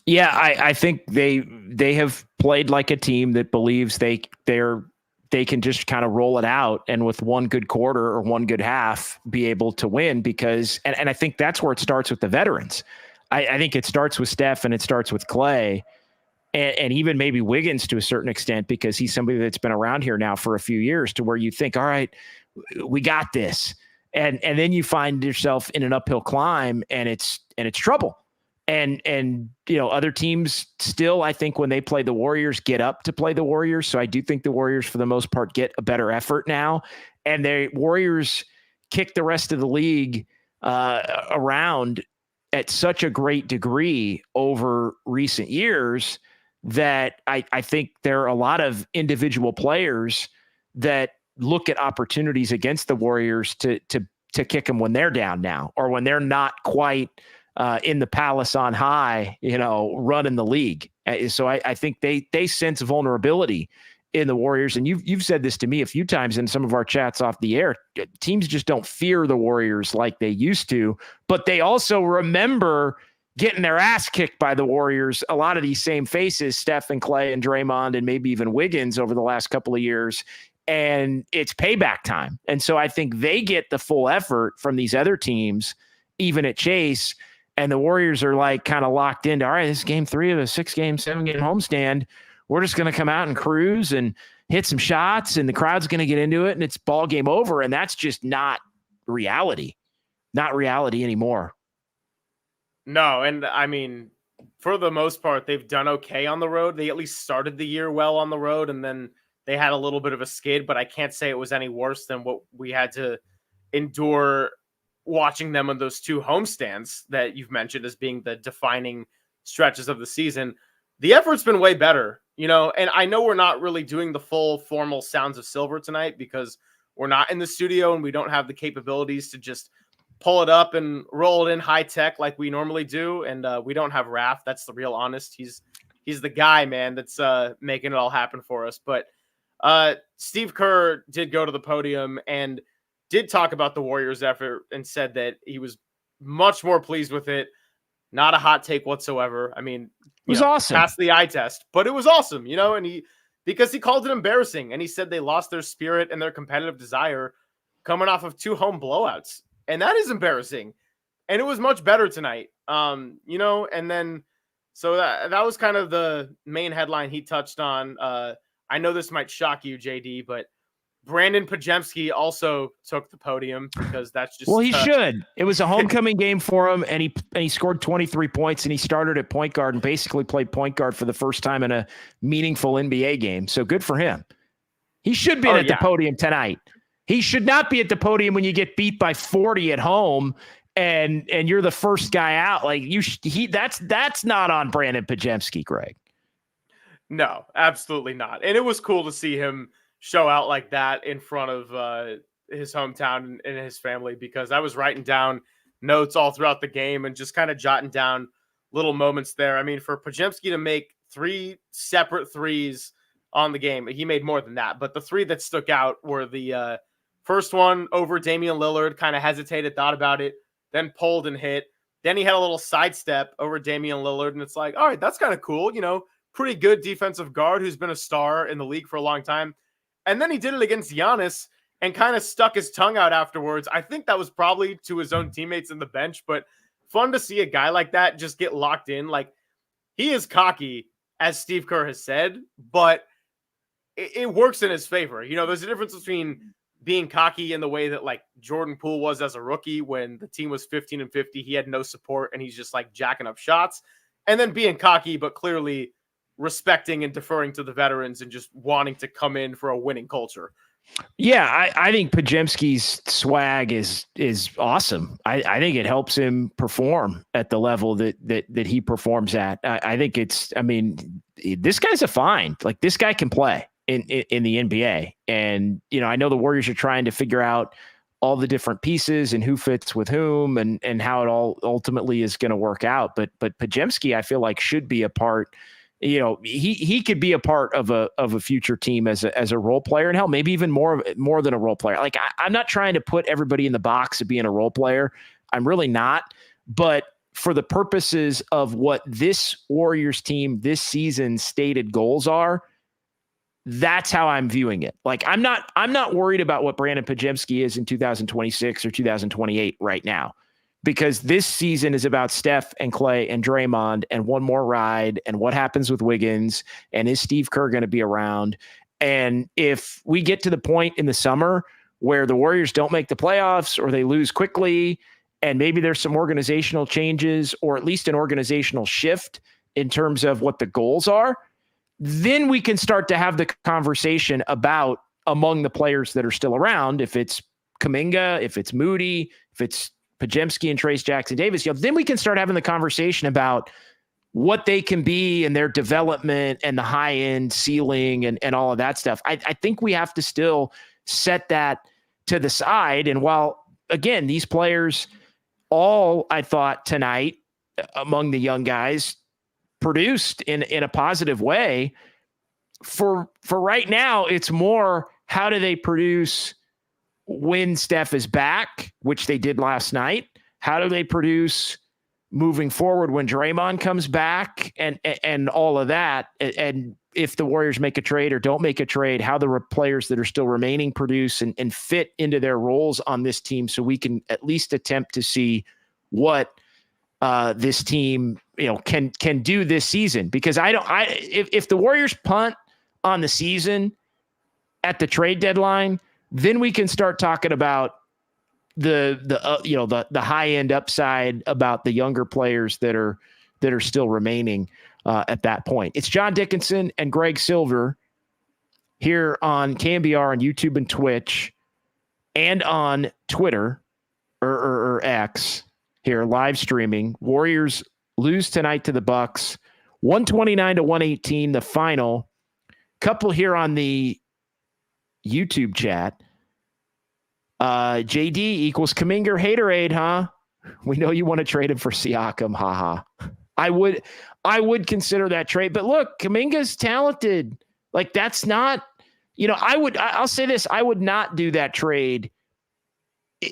Yeah, I think they have played like a team that believes they can just kind of roll it out and with one good quarter or one good half be able to win because and I think that's where it starts with the veterans. I think it starts with Steph and it starts with Klay. And even maybe Wiggins to a certain extent, because he's somebody that's been around here now for a few years to where you think, all right, we got this. And then you find yourself in an uphill climb and it's trouble. And other teams still, I think when they play the Warriors, get up to play the Warriors. So I do think the Warriors for the most part get a better effort now. And the Warriors kick the rest of the league around at such a great degree over recent years that I think there are a lot of individual players that look at opportunities against the Warriors to kick them when they're down now or when they're not quite in the palace on high, running the league. So I think they sense vulnerability in the Warriors. And you've said this to me a few times in some of our chats off the air. Teams just don't fear the Warriors like they used to, but they also remember getting their ass kicked by the Warriors. A lot of these same faces, Steph and Klay and Draymond and maybe even Wiggins over the last couple of years. And it's payback time. And so I think they get the full effort from these other teams, even at Chase. And the Warriors are like kind of locked into, all right, this is game 3 of a 6-game, 7-game homestand. We're just going to come out and cruise and hit some shots and the crowd's going to get into it and it's ball game over. And that's just not reality anymore. No. And I mean, for the most part, they've done okay on the road. They at least started the year well on the road, and then they had a little bit of a skid, but I can't say it was any worse than what we had to endure watching them on those 2 homestands that you've mentioned as being the defining stretches of the season. The effort's been way better, and I know we're not really doing the full formal Sounds of Silver tonight because we're not in the studio and we don't have the capabilities to just pull it up and roll it in high tech like we normally do. And we don't have Raph. That's the real honest. He's the guy, man, that's making it all happen for us. But Steve Kerr did go to the podium and did talk about the Warriors' effort and said that he was much more pleased with it. Not a hot take whatsoever. I mean, it was awesome. Passed the eye test, but it was awesome, and because he called it embarrassing, and he said they lost their spirit and their competitive desire coming off of 2 home blowouts. And that is embarrassing. And it was much better tonight. And then so that was kind of the main headline he touched on. I know this might shock you, JD, but Brandon Podziemski also took the podium because that's just he should. It was a homecoming game for him, and he scored 23 points, and he started at point guard and basically played point guard for the first time in a meaningful NBA game. So good for him. He should be at the podium tonight. He should not be at the podium when you get beat by 40 at home and you're the first guy out. Like that's not on Brandon Podziemski, Greg. No, absolutely not. And it was cool to see him show out like that in front of his hometown and his family, because I was writing down notes all throughout the game and just kind of jotting down little moments there. I mean, for Podziemski to make 3 separate threes on the game, he made more than that, but the 3 that stuck out were the first one over Damian Lillard, kind of hesitated, thought about it, then pulled and hit. Then he had a little sidestep over Damian Lillard, and it's like, all right, that's kind of cool. Pretty good defensive guard who's been a star in the league for a long time. And then he did it against Giannis and kind of stuck his tongue out afterwards. I think that was probably to his own teammates in the bench, but fun to see a guy like that just get locked in. Like, he is cocky, as Steve Kerr has said, but it works in his favor. There's a difference between being cocky in the way that like Jordan Poole was as a rookie when the team was 15-50, he had no support and he's just like jacking up shots, and then being cocky, but clearly respecting and deferring to the veterans and just wanting to come in for a winning culture. Yeah, I think Podziemski's swag is awesome. I think it helps him perform at the level that he performs at. I think this guy's a find. Like, this guy can play in the NBA. And, I know the Warriors are trying to figure out all the different pieces and who fits with whom and how it all ultimately is going to work out. But Podziemski, I feel like, should be a part. He could be a part of a future team as a role player, and hell, maybe even more than a role player. Like, I'm not trying to put everybody in the box of being a role player. I'm really not. But for the purposes of what this Warriors team this season stated goals are, that's how I'm viewing it. Like, I'm not worried about what Brandon Podziemski is in 2026 or 2028 right now, because this season is about Steph and Clay and Draymond and one more ride and what happens with Wiggins, and is Steve Kerr going to be around? And if we get to the point in the summer where the Warriors don't make the playoffs or they lose quickly, and maybe there's some organizational changes or at least an organizational shift in terms of what the goals are, then we can start to have the conversation about among the players that are still around. If it's Kuminga, if it's Moody, if it's Podziemski and Trace Jackson Davis, then we can start having the conversation about what they can be and their development and the high end ceiling and all of that stuff. I think we have to still set that to the side. And while, again, these players all, I thought tonight among the young guys produced in a positive way, for right now, it's more, how do they produce when Steph is back, which they did last night? How do they produce moving forward when Draymond comes back and all of that? And if the Warriors make a trade or don't make a trade, how the players that are still remaining produce and fit into their roles on this team, so we can at least attempt to see what this team can do this season. Because if the Warriors punt on the season at the trade deadline, then we can start talking about the high end upside, about the younger players that are that are still remaining at that point. It's John Dickinson and Greg Silver here on KNBR on YouTube and Twitch and on Twitter or X here live streaming. Warriors lose tonight to the Bucks, 129-118, the final. Couple here on the YouTube chat. JD equals Kuminga haterade, huh? We know you want to trade him for Siakam, haha. I would consider that trade, but look, Kuminga's talented. Like that's not, I'll say this, I would not do that trade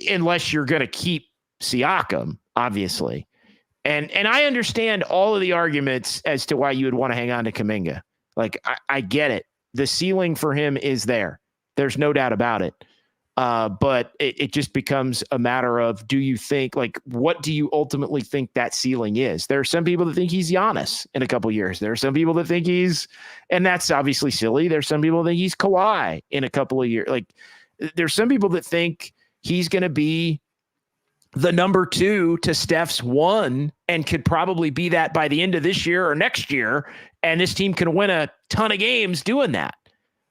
unless you're going to keep Siakam, obviously. And I understand all of the arguments as to why you would want to hang on to Kuminga. Like I get it. The ceiling for him is there. There's no doubt about it. But it just becomes a matter of, do you think, like, what do you ultimately think that ceiling is? There are some people that think he's Giannis in a couple years. There are some people that think and that's obviously silly. There's some people that think he's Kawhi in a couple of years. Like, there's some people that think he's going to be the number 2 to Steph's 1 and could probably be that by the end of this year or next year. And this team can win a ton of games doing that.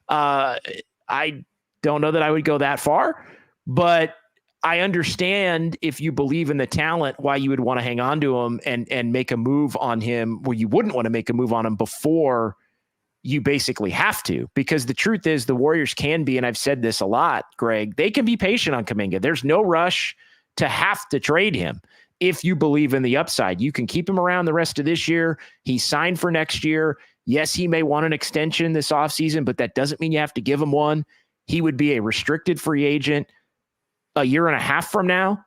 I don't know that I would go that far, but I understand if you believe in the talent, why you would want to hang on to him and make a move on him where you wouldn't want to make a move on him before you basically have to. Because the truth is the Warriors can be, and I've said this a lot, Greg, they can be patient on Kuminga. There's no rush to have to trade him. If you believe in the upside, you can keep him around the rest of this year. He's signed for next year. Yes, he may want an extension this offseason, but that doesn't mean you have to give him one. He would be a restricted free agent a year and a half from now,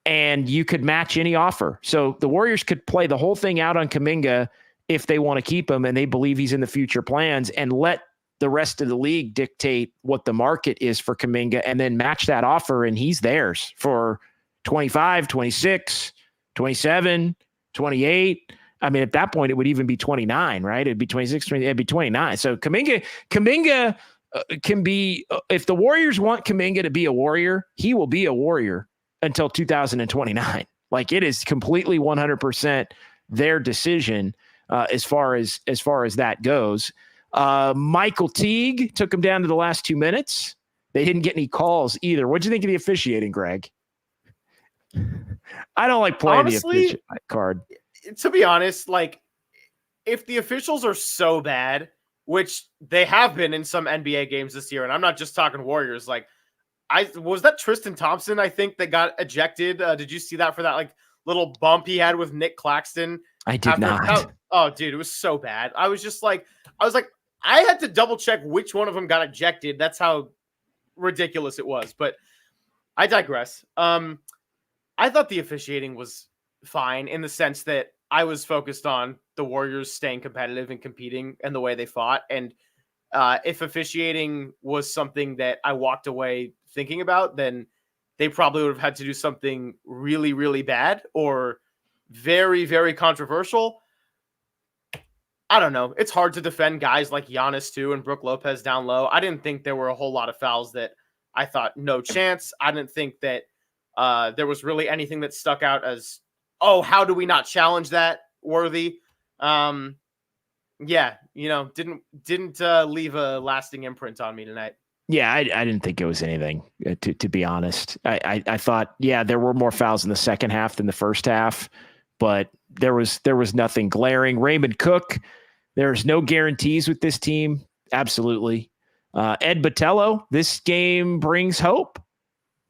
and you could match any offer. So the Warriors could play the whole thing out on Kuminga if they want to keep him and they believe he's in the future plans, and let the rest of the league dictate what the market is for Kuminga and then match that offer, and he's theirs for 25, 26, 27, 28. I mean, at that point, it would even be 29, right? It'd be 26, 20, it'd be 29. So Kuminga can be, if the Warriors want Kuminga to be a Warrior, he will be a Warrior until 2029. Like, it is completely 100% their decision as far as that goes. Michael Teague took him down to the last 2 minutes. They didn't get any calls either. What'd you think of the officiating, Greg? I don't like playing the officiating card. To be honest, like, if the officials are so bad, which they have been in some NBA games this year, and I'm not just talking Warriors, like, was that Tristan Thompson, I think, that got ejected? Did you see that for that, like, little bump he had with Nick Claxton? I did not. Oh, dude, it was so bad. I was like, I had to double check which one of them got ejected. That's how ridiculous it was. But I digress. I thought the officiating was fine in the sense that I was focused on the Warriors staying competitive and competing and the way they fought. And if officiating was something that I walked away thinking about, then they probably would have had to do something really, really bad or very, very controversial. I don't know. It's hard to defend guys like Giannis too and Brook Lopez down low. I didn't think there were a whole lot of fouls that I thought no chance. I didn't think that there was really anything that stuck out as, oh, how do we not challenge that worthy? Yeah, didn't leave a lasting imprint on me tonight. Yeah, I didn't think it was anything, to be honest. I thought, yeah, there were more fouls in the second half than the first half, but there was nothing glaring. Raymond Cook, there's no guarantees with this team. Absolutely. Ed Botello, this game brings hope.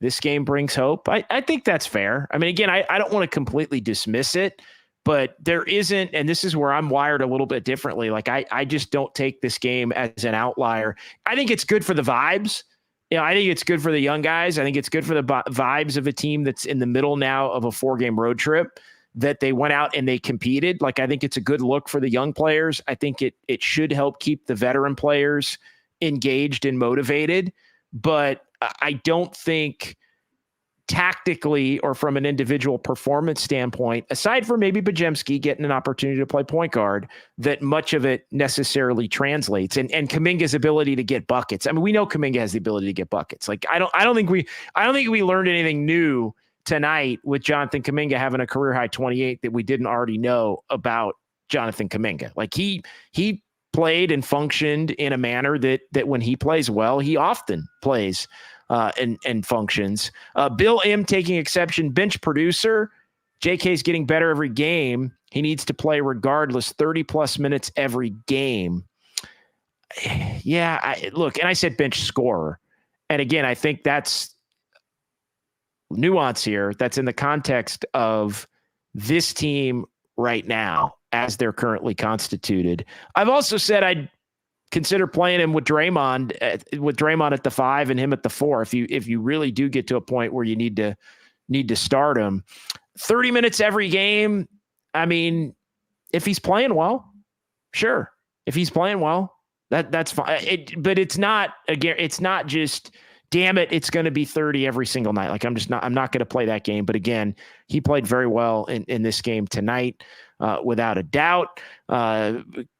I think that's fair. I mean, again, I don't want to completely dismiss it, but there isn't, and this is where I'm wired a little bit differently. Like, I just don't take this game as an outlier. I think it's good for the vibes. I think it's good for the young guys. I think it's good for the vibes of a team that's in the middle now of a 4-game road trip, that they went out and they competed. Like, I think it's a good look for the young players. I think it should help keep the veteran players engaged and motivated, but I don't think tactically or from an individual performance standpoint, aside from maybe Podziemski getting an opportunity to play point guard, that much of it necessarily translates. And Kuminga's ability to get buckets. I mean, we know Kuminga has the ability to get buckets. Like, I don't think we learned anything new tonight with Jonathan Kuminga having a career high 28 that we didn't already know about Jonathan Kuminga. Like he played and functioned in a manner that when he plays well, he often plays and functions. Bill M taking exception, bench producer. JK's getting better every game. He needs to play regardless, 30 plus minutes every game. Yeah, look, and I said bench scorer. And again, I think that's nuance here. That's in the context of this team right now as they're currently constituted. I've also said I'd consider playing him with Draymond at the 5 and him at the 4 if you really do get to a point where you need to start him. 30 minutes every game. I mean, if he's playing well, sure. If he's playing well, that's fine. But it's not just, damn it, it's going to be 30 every single night. Like I'm not going to play that game. But again, he played very well in this game tonight, without a doubt.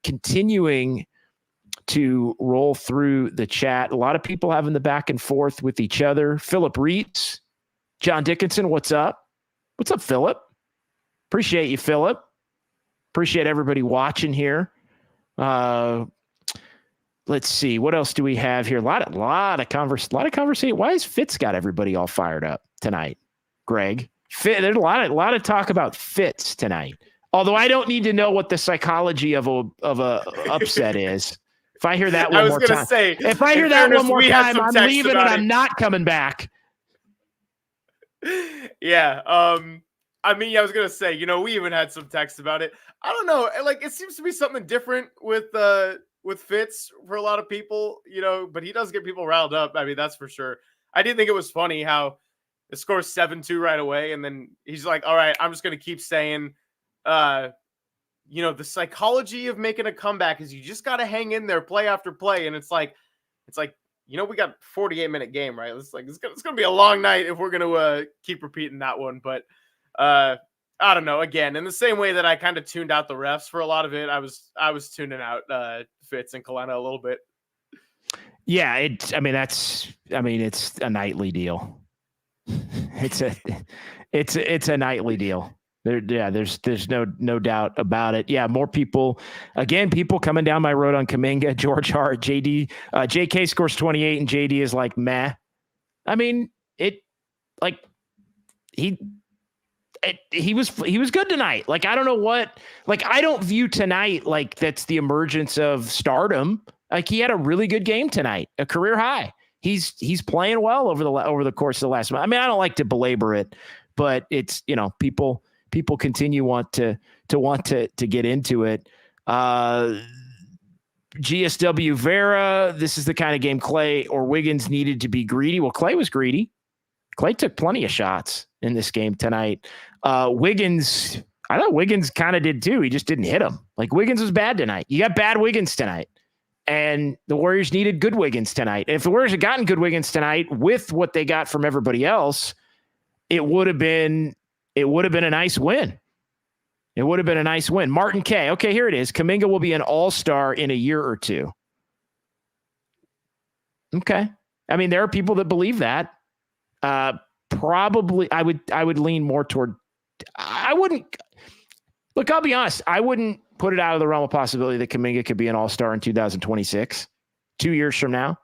Continuing to roll through the chat. A lot of people having the back and forth with each other. Philip Reitz, John Dickinson, what's up? What's up, Philip? Appreciate you, Philip. Appreciate everybody watching here. Let's see. What else do we have here? A lot of conversation. Why has Fitz got everybody all fired up tonight, Greg? There's a lot of talk about Fitz tonight. Although I don't need to know what the psychology of a upset is. If I hear that one more time, if I hear that one more time, I'm leaving and I'm not coming back. Yeah. I mean, I was going to say, we even had some text about it. I don't know. Like, it seems to be something different with Fitz for a lot of people, but he does get people riled up. I mean, that's for sure. I did think it was funny how it scores 7-2 right away. And then he's like, all right, I'm just going to keep saying, the psychology of making a comeback is you just got to hang in there play after play. And it's like, we got a 48-minute game, right? It's going to be a long night if we're going to keep repeating that one. But I don't know. Again, in the same way that I kind of tuned out the refs for a lot of it, I was tuning out Fitz and Kalena a little bit. Yeah, it's a nightly deal. It's a nightly deal. There's no doubt about it. Yeah, more people coming down my road on Kuminga, George Hart, JD, JK scores 28 and JD is like, meh. I mean, he was good tonight. Like, I don't know what, like, I don't view tonight like that's the emergence of stardom. Like, he had a really good game tonight, a career high. He's playing well over the course of the last month. I mean, I don't like to belabor it, but it's, people continue to get into it. GSW Vera, this is the kind of game Clay or Wiggins needed to be greedy. Well, Clay was greedy. Clay took plenty of shots in this game tonight. Wiggins, I thought Wiggins kind of did too. He just didn't hit him. Like, Wiggins was bad tonight. You got bad Wiggins tonight. And the Warriors needed good Wiggins tonight. If the Warriors had gotten good Wiggins tonight with what they got from everybody else, it would have been a nice win. It would have been a nice win. Martin K. Okay, here it is. Kuminga will be an all-star in a year or two. Okay. I mean, there are people that believe that. Probably I would lean more toward, I wouldn't look, I'll be honest. I wouldn't put it out of the realm of possibility that Kuminga could be an all-star in 2026, 2 years from now.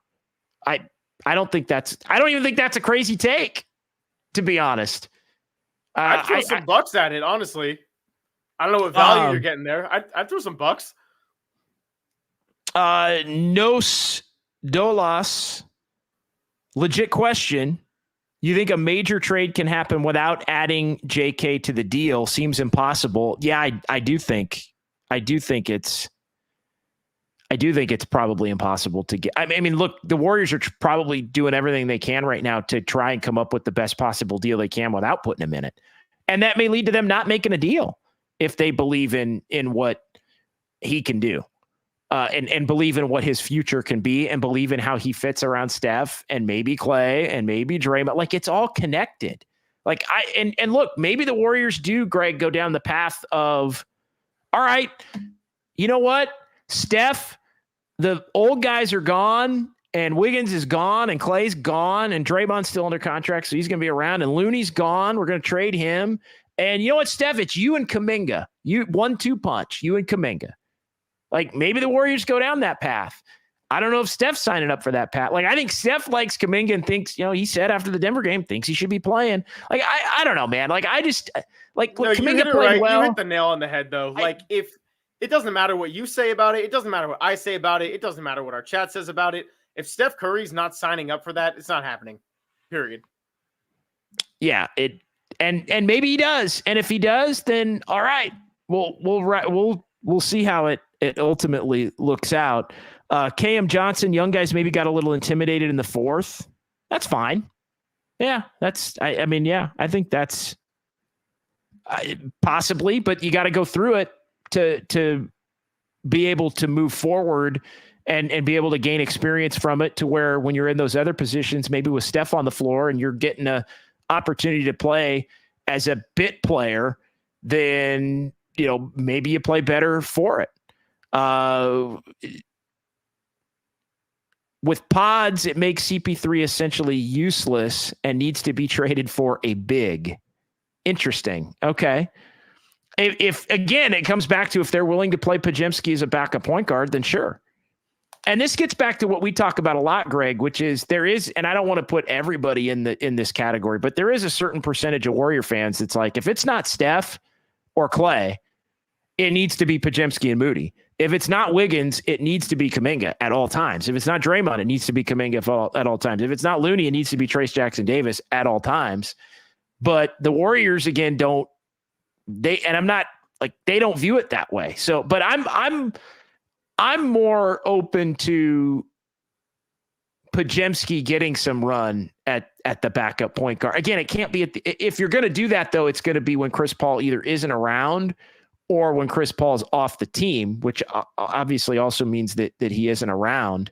I don't even think that's a crazy take, to be honest. I'd throw some bucks at it, honestly. I don't know what value you're getting there. I'd throw some bucks. Nos Dolas, legit question. You think a major trade can happen without adding JK to the deal? Seems impossible. Yeah, I do think it's probably impossible to get. I mean, look, the Warriors are probably doing everything they can right now to try and come up with the best possible deal they can without putting him in it. And that may lead to them not making a deal if they believe in what he can do. And believe in what his future can be, and believe in how he fits around Steph and maybe Clay and maybe Draymond. Like, it's all connected. Like, and look, maybe the Warriors do, Greg, go down the path of, all right, you know what? Steph, the old guys are gone and Wiggins is gone, and Clay's gone, and Draymond's still under contract, so he's going to be around, and Looney's gone. We're going to trade him. And you know what, Steph? It's you and Kuminga. You 1-2 punch, you and Kuminga. Like, maybe the Warriors go down that path. I don't know if Steph's signing up for that path. Like, I think Steph likes Kuminga and thinks, he said after the Denver game, thinks he should be playing. Like, I don't know, man. Like, I just, like, no, Kuminga played well. You hit the nail on the head, though. If it doesn't matter what you say about it, it doesn't matter what I say about it, it doesn't matter what our chat says about it. If Steph Curry's not signing up for that, it's not happening. Period. Yeah, and maybe he does. And if he does, then all right. We'll see how it ultimately looks out. KM Johnson, young guys maybe got a little intimidated in the fourth. That's fine. Yeah, I think that's possibly, but you got to go through it to be able to move forward and be able to gain experience from it, to where when you're in those other positions, maybe with Steph on the floor and you're getting a opportunity to play as a bit player, then, maybe you play better for it. With Pods, it makes CP3 essentially useless and needs to be traded for a big. Interesting. Okay. If again, it comes back to, if they're willing to play Podziemski as a backup point guard, then sure. And this gets back to what we talk about a lot, Greg, which is there is, and I don't want to put everybody in this category, but there is a certain percentage of Warrior fans that's like, if it's not Steph or Clay, it needs to be Podziemski and Moody. If it's not Wiggins, it needs to be Kuminga at all times. If it's not Draymond, it needs to be Kuminga at all times. If it's not Looney, it needs to be Trace Jackson-Davis at all times. But the Warriors, again, they don't view it that way. So, but I'm more open to Podziemski getting some run at the backup point guard. Again, it can't be if you're going to do that, though, it's going to be when Chris Paul either isn't around or when Chris Paul's off the team, which obviously also means that he isn't around.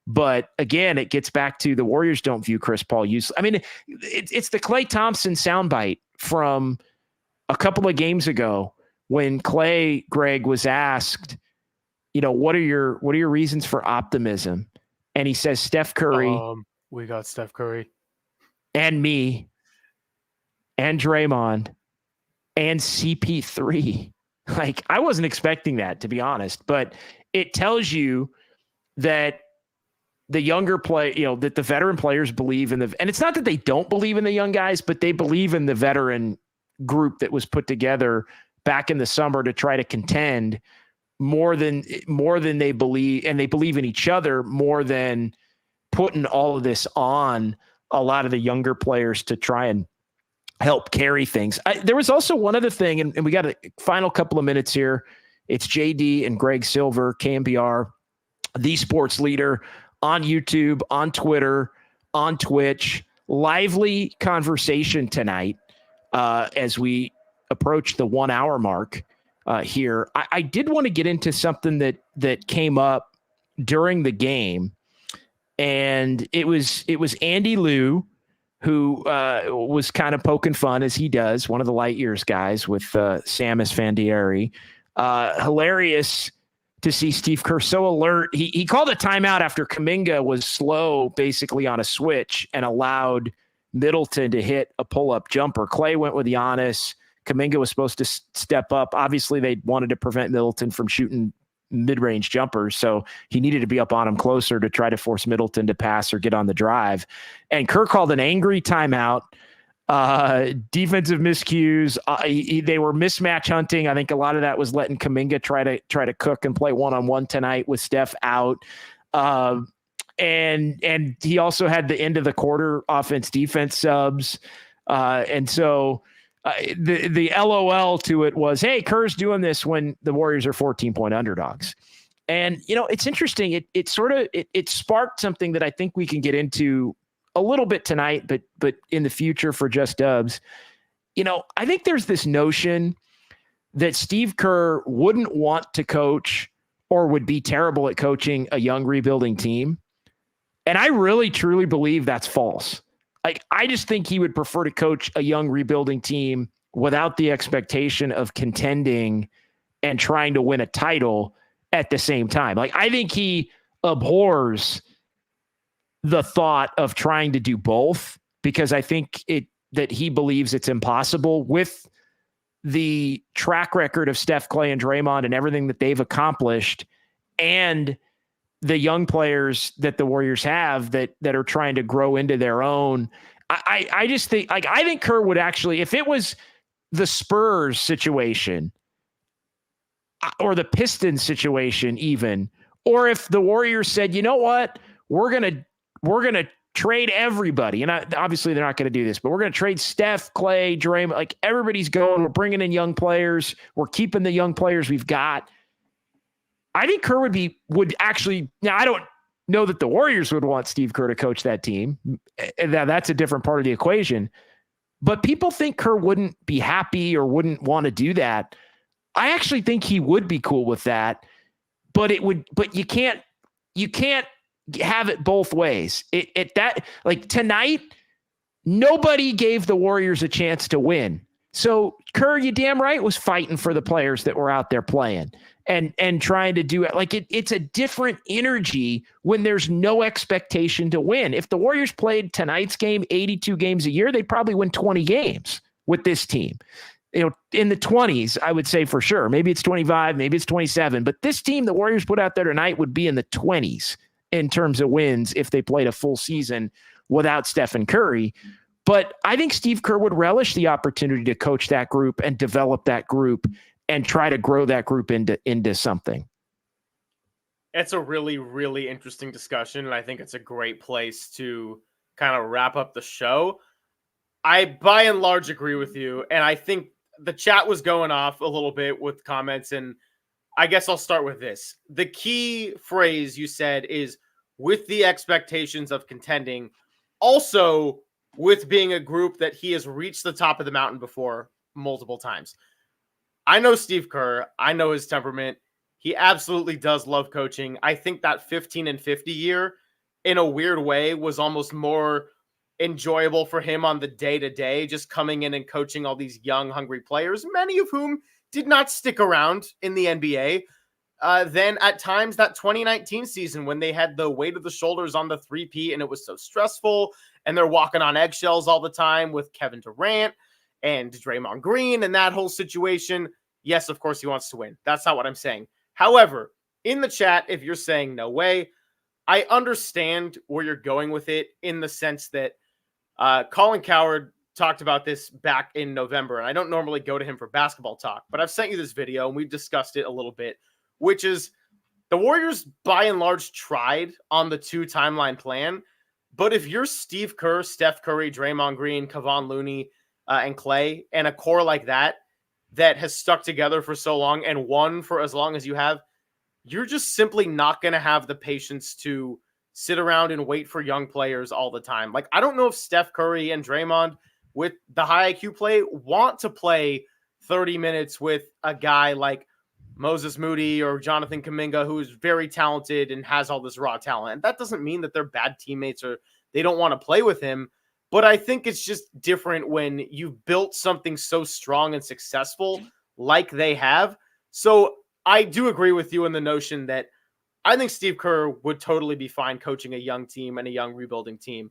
But again, it gets back to the Warriors don't view Chris Paul useless. I mean, it's the Klay Thompson soundbite from a couple of games ago when Klay, Greg, was asked, what are your reasons for optimism? And he says, Steph Curry. We got Steph Curry. And me. And Draymond. And CP3. Like, I wasn't expecting that, to be honest. But it tells you that the younger that the veteran players believe in and it's not that they don't believe in the young guys, but they believe in the veteran group that was put together back in the summer to try to contend more than they believe, and they believe in each other more than putting all of this on a lot of the younger players to try and help carry things. There was also one other thing, and we got a final couple of minutes here. It's JD and Greg Silver, KNBR, the sports leader, on YouTube, on Twitter, on Twitch. Lively conversation tonight as we approach the 1 hour mark here. I did want to get into something that came up during the game, and it was Andy Liu, who was kind of poking fun, as he does, one of the Light Years guys with Samus Fandieri. Hilarious to see Steve Kerr so alert. He called a timeout after Kuminga was slow basically on a switch and allowed Middleton to hit a pull-up jumper. Clay went with Giannis. Kuminga was supposed to step up. Obviously, they wanted to prevent Middleton from shooting mid-range jumpers, so he needed to be up on him closer to try to force Middleton to pass or get on the drive. And Kerr called an angry timeout. Defensive miscues. They were mismatch hunting. I think a lot of that was letting Kuminga try to cook and play one-on-one tonight with Steph out. And he also had the end of the quarter offense defense subs. And so the LOL to it was, hey, Kerr's doing this when the Warriors are 14-point underdogs. And, it's interesting. It sparked something that I think we can get into a little bit tonight, but in the future for Just Dubs. I think there's this notion that Steve Kerr wouldn't want to coach or would be terrible at coaching a young rebuilding team. And I really, truly believe that's false. I just think he would prefer to coach a young rebuilding team without the expectation of contending and trying to win a title at the same time. I think he abhors the thought of trying to do both, because I think that he believes it's impossible with the track record of Steph, Clay, and Draymond and everything that they've accomplished, and the young players that the Warriors have that are trying to grow into their own. I just think, like, I think Kerr would actually, if it was the Spurs situation or the Pistons situation even, or if the Warriors said, you know what, we're going to trade everybody. And obviously they're not going to do this, but we're going to trade Steph, Clay, Draymond, like everybody's going, we're bringing in young players. We're keeping the young players we've got. I think Kerr would actually, now I don't know that the Warriors would want Steve Kerr to coach that team. That's a different part of the equation, but people think Kerr wouldn't be happy or wouldn't want to do that. I actually think he would be cool with that, but you can't have it both ways. Like tonight, nobody gave the Warriors a chance to win. So Kerr, you damn right, was fighting for the players that were out there playing and trying to do it. Like it's a different energy when there's no expectation to win. If the Warriors played tonight's game 82 games a year, they'd probably win 20 games with this team. In the 20s, I would say for sure. Maybe it's 25, maybe it's 27. But this team the Warriors put out there tonight would be in the 20s in terms of wins if they played a full season without Stephen Curry. But I think Steve Kerr would relish the opportunity to coach that group and develop that group and try to grow that group into something. It's a really, really interesting discussion, and I think it's a great place to kind of wrap up the show. I, by and large, agree with you, and I think the chat was going off a little bit with comments, and I guess I'll start with this. The key phrase you said is with the expectations of contending, also with being a group that he has reached the top of the mountain before multiple times. I know Steve Kerr. I know his temperament. He absolutely does love coaching. I think that 15-50 year, in a weird way, was almost more enjoyable for him on the day-to-day, just coming in and coaching all these young, hungry players, many of whom did not stick around in the NBA. Then at times that 2019 season when they had the weight of the shoulders on the three-peat and it was so stressful and they're walking on eggshells all the time with Kevin Durant and Draymond Green and that whole situation. Yes, of course he wants to win. That's not what I'm saying. However, in the chat, if you're saying no way, I understand where you're going with it in the sense that Colin Cowherd talked about this back in November, and I don't normally go to him for basketball talk, but I've sent you this video and we've discussed it a little bit, which is the Warriors by and large tried on the 2 timeline plan. But if you're Steve Kerr, Steph Curry, Draymond Green, Kevon Looney, and Clay, and a core like that has stuck together for so long and won for as long as you have, you're just simply not going to have the patience to sit around and wait for young players all the time. Like, I don't know if Steph Curry and Draymond with the high IQ play want to play 30 minutes with a guy like Moses Moody or Jonathan Kuminga, who is very talented and has all this raw talent. And that doesn't mean that they're bad teammates or they don't want to play with him. But I think it's just different when you've built something so strong and successful like they have. So I do agree with you in the notion that I think Steve Kerr would totally be fine coaching a young team and a young rebuilding team.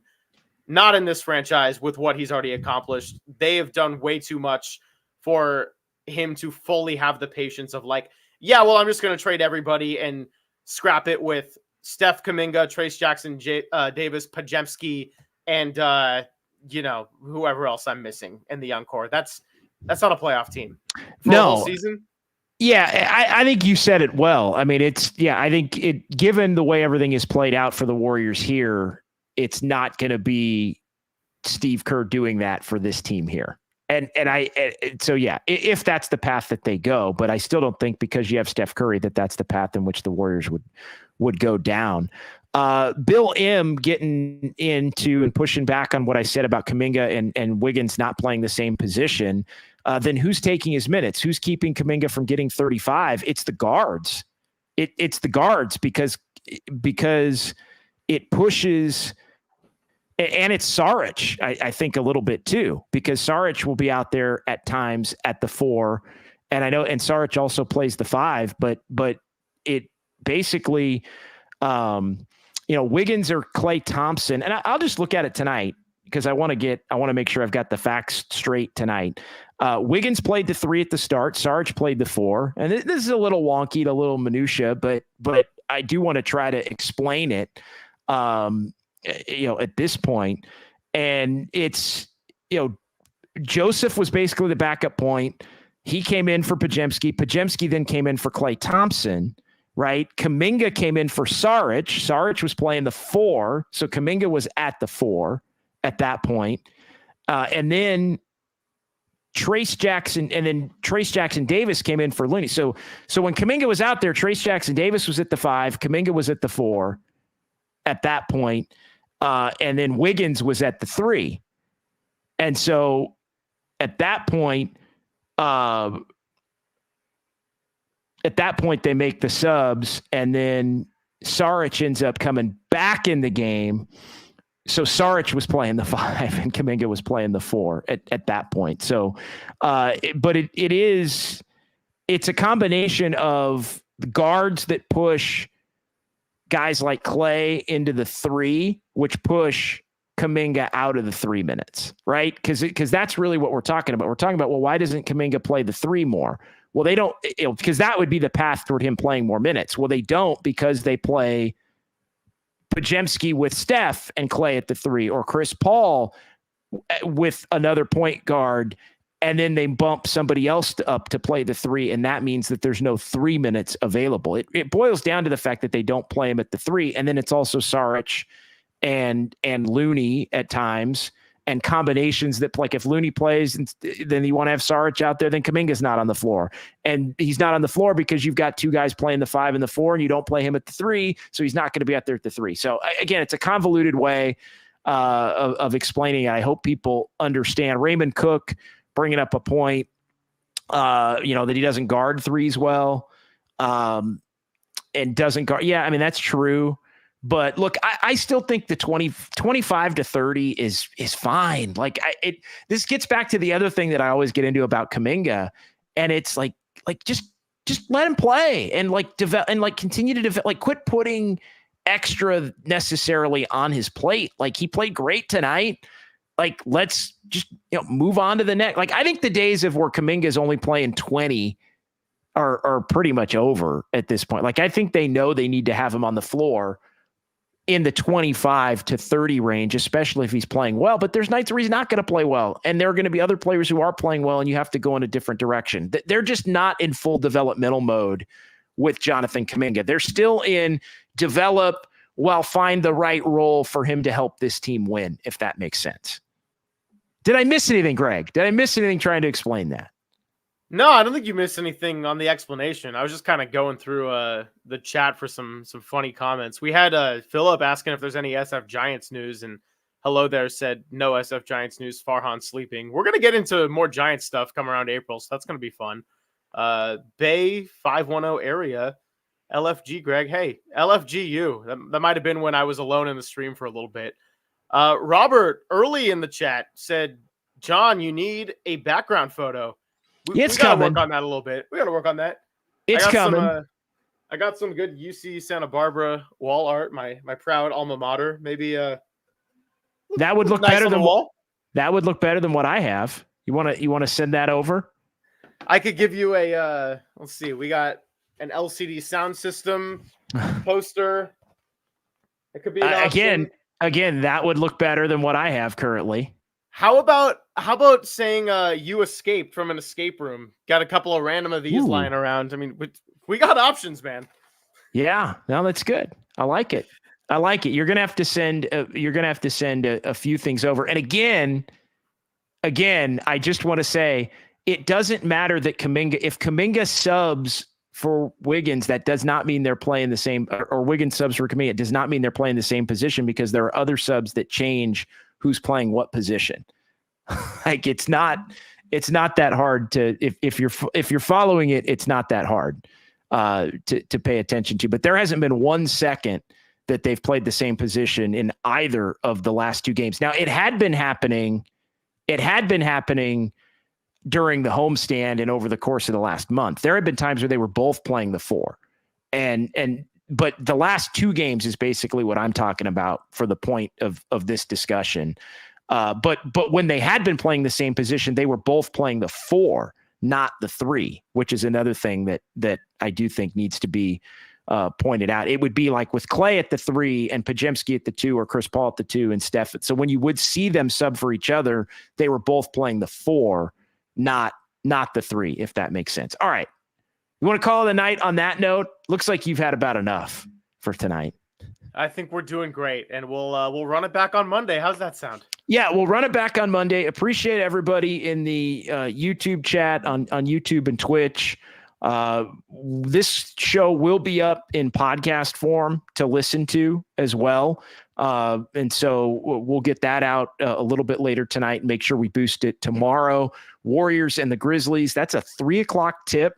Not in this franchise with what he's already accomplished. They have done way too much for him to fully have the patience of like, yeah, well, I'm just going to trade everybody and scrap it with Steph, Kuminga, Trace Jackson, Davis, Podziemski, and whoever else I'm missing in the young core. That's not a playoff team for a whole season. Yeah, I think you said it well. I mean, I think given the way everything is played out for the Warriors here, it's not going to be Steve Kerr doing that for this team here. So if that's the path that they go, but I still don't think because you have Steph Curry that's the path in which the Warriors would go down. Bill M getting into and pushing back on what I said about Kuminga and Wiggins not playing the same position. Then who's taking his minutes? Who's keeping Kuminga from getting 35? It's the guards. It's the guards because it pushes, and it's Saric, I think a little bit too, because Saric will be out there at times at the 4. And I know, and Saric also plays the 5, but it basically, Wiggins or Klay Thompson, and I'll just look at it tonight because I want to make sure I've got the facts straight tonight. Wiggins played the 3 at the start. Sarge played the 4, and this is a little wonky, a little minutia, but I do want to try to explain it. At this point, and it's Joseph was basically the backup point. He came in for Podziemski. Podziemski then came in for Klay Thompson. Right, Kuminga came in for Saric. Saric was playing the 4, so Kuminga was at the 4 at that point. And then Trace Jackson Davis came in for Looney. So when Kuminga was out there, Trace Jackson Davis was at the 5, Kuminga was at the 4 at that point, and then Wiggins was at the 3. And so at that point, they make the subs, and then Saric ends up coming back in the game. So Saric was playing the 5 and Kuminga was playing the 4 at that point. So, but it's a combination of guards that push guys like Klay into the 3, which push Kuminga out of the 3 minutes, right? Because that's really what we're talking about. We're talking about, well, why doesn't Kuminga play the 3 more? Well, they don't, because that would be the path toward him playing more minutes. Well, they don't, because they play Podziemski with Steph and Klay at the 3, or Chris Paul with another point guard, and then they bump somebody else up to play the 3, and that means that there's no 3 minutes available. It boils down to the fact that they don't play him at the 3, and then it's also Saric and Looney at times, and combinations that, like, if Looney plays, and then you want to have Saric out there, then Kuminga's not on the floor. And he's not on the floor because you've got 2 guys playing the 5 and the 4, and you don't play him at the 3, so he's not going to be out there at the 3. So, again, it's a convoluted way of explaining it. I hope people understand. Raymond Cook bringing up a point, that he doesn't guard 3s well, and doesn't guard. Yeah, I mean, that's true. But look, I still think the 25 to 30 is fine. Like, this gets back to the other thing that I always get into about Kuminga, and it's like just let him play and develop and continue to develop. Quit putting extra necessarily on his plate. He played great tonight. Let's just move on to the next. I think the days of where Kuminga is only playing 20 are pretty much over at this point. I think they know they need to have him on the floor in the 25 to 30 range, especially if he's playing well. But there's nights where he's not going to play well, and there are going to be other players who are playing well, and you have to go in a different direction. They're just not in full developmental mode with Jonathan Kuminga. They're still in develop while find the right role for him to help this team win, if that makes sense. Did I miss anything, Greg? Did I miss anything trying to explain that? No, I don't think you missed anything on the explanation. I was just kind of going through the chat for some funny comments. We had Philip asking if there's any SF Giants news, and hello there said no SF Giants news. Farhan sleeping. We're gonna get into more Giants stuff come around April, so that's gonna be fun. Bay 510 area, LFG Greg. Hey, LFGU. That might have been when I was alone in the stream for a little bit. Robert early in the chat said, John, you need a background photo. We gotta work on that a little bit. We gotta work on that. It's coming. I got some good UC Santa Barbara wall art. My proud alma mater. Maybe that would look nice better than wall. That would look better than what I have. You want to send that over? I could give you a. Let's see. We got an LCD sound system poster. It could be an again. That would look better than what I have currently. How about saying you escaped from an escape room? Got a couple of random of these lying around. I mean, we got options, man. Yeah, no, that's good. I like it. You're gonna have to send. A few things over. And again, I just want to say it doesn't matter that Kuminga. If Kuminga subs for Wiggins, that does not mean they're playing the same. Or Wiggins subs for Kuminga, it does not mean they're playing the same position, because there are other subs that change who's playing what position. It's not that hard to, if you're following it, it's not that hard to pay attention to. But there hasn't been 1 second that they've played the same position in either of the last 2 games. Now, it had been happening during the homestand and over the course of the last month. There had been times where they were both playing the 4, and but the last 2 games is basically what I'm talking about for the point of this discussion. But when they had been playing the same position, they were both playing the 4, not the 3, which is another thing that I do think needs to be pointed out. It would be like with Clay at the 3 and Podziemski at the 2, or Chris Paul at the 2 and Steph. So when you would see them sub for each other, they were both playing the 4, not the 3, if that makes sense. All right. You want to call it a night on that note? Looks like you've had about enough for tonight. I think we're doing great, and we'll run it back on Monday. How's that sound? Yeah, we'll run it back on Monday. Appreciate everybody in the YouTube chat on YouTube and Twitch. This show will be up in podcast form to listen to as well. And so we'll get that out a little bit later tonight and make sure we boost it tomorrow. Warriors and the Grizzlies, that's a 3:00 tip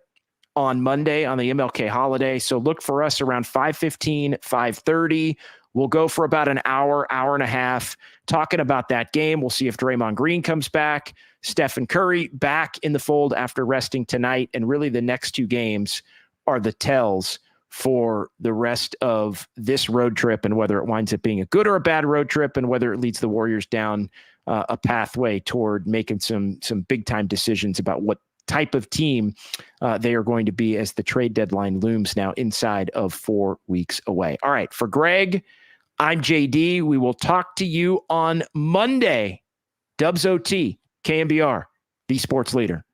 on Monday on the MLK holiday. So look for us around 5:15, 5:30. We'll go for about an hour and a half talking about that game. We'll see if Draymond Green comes back. Stephen Curry back in the fold after resting tonight. And really the next 2 games are the tells for the rest of this road trip, and whether it winds up being a good or a bad road trip, and whether it leads the Warriors down a pathway toward making some big time decisions about what type of team they are going to be as the trade deadline looms now inside of 4 weeks away. All right. For Greg, I'm JD. We will talk to you on Monday. Dubs OT, KNBR, the sports leader.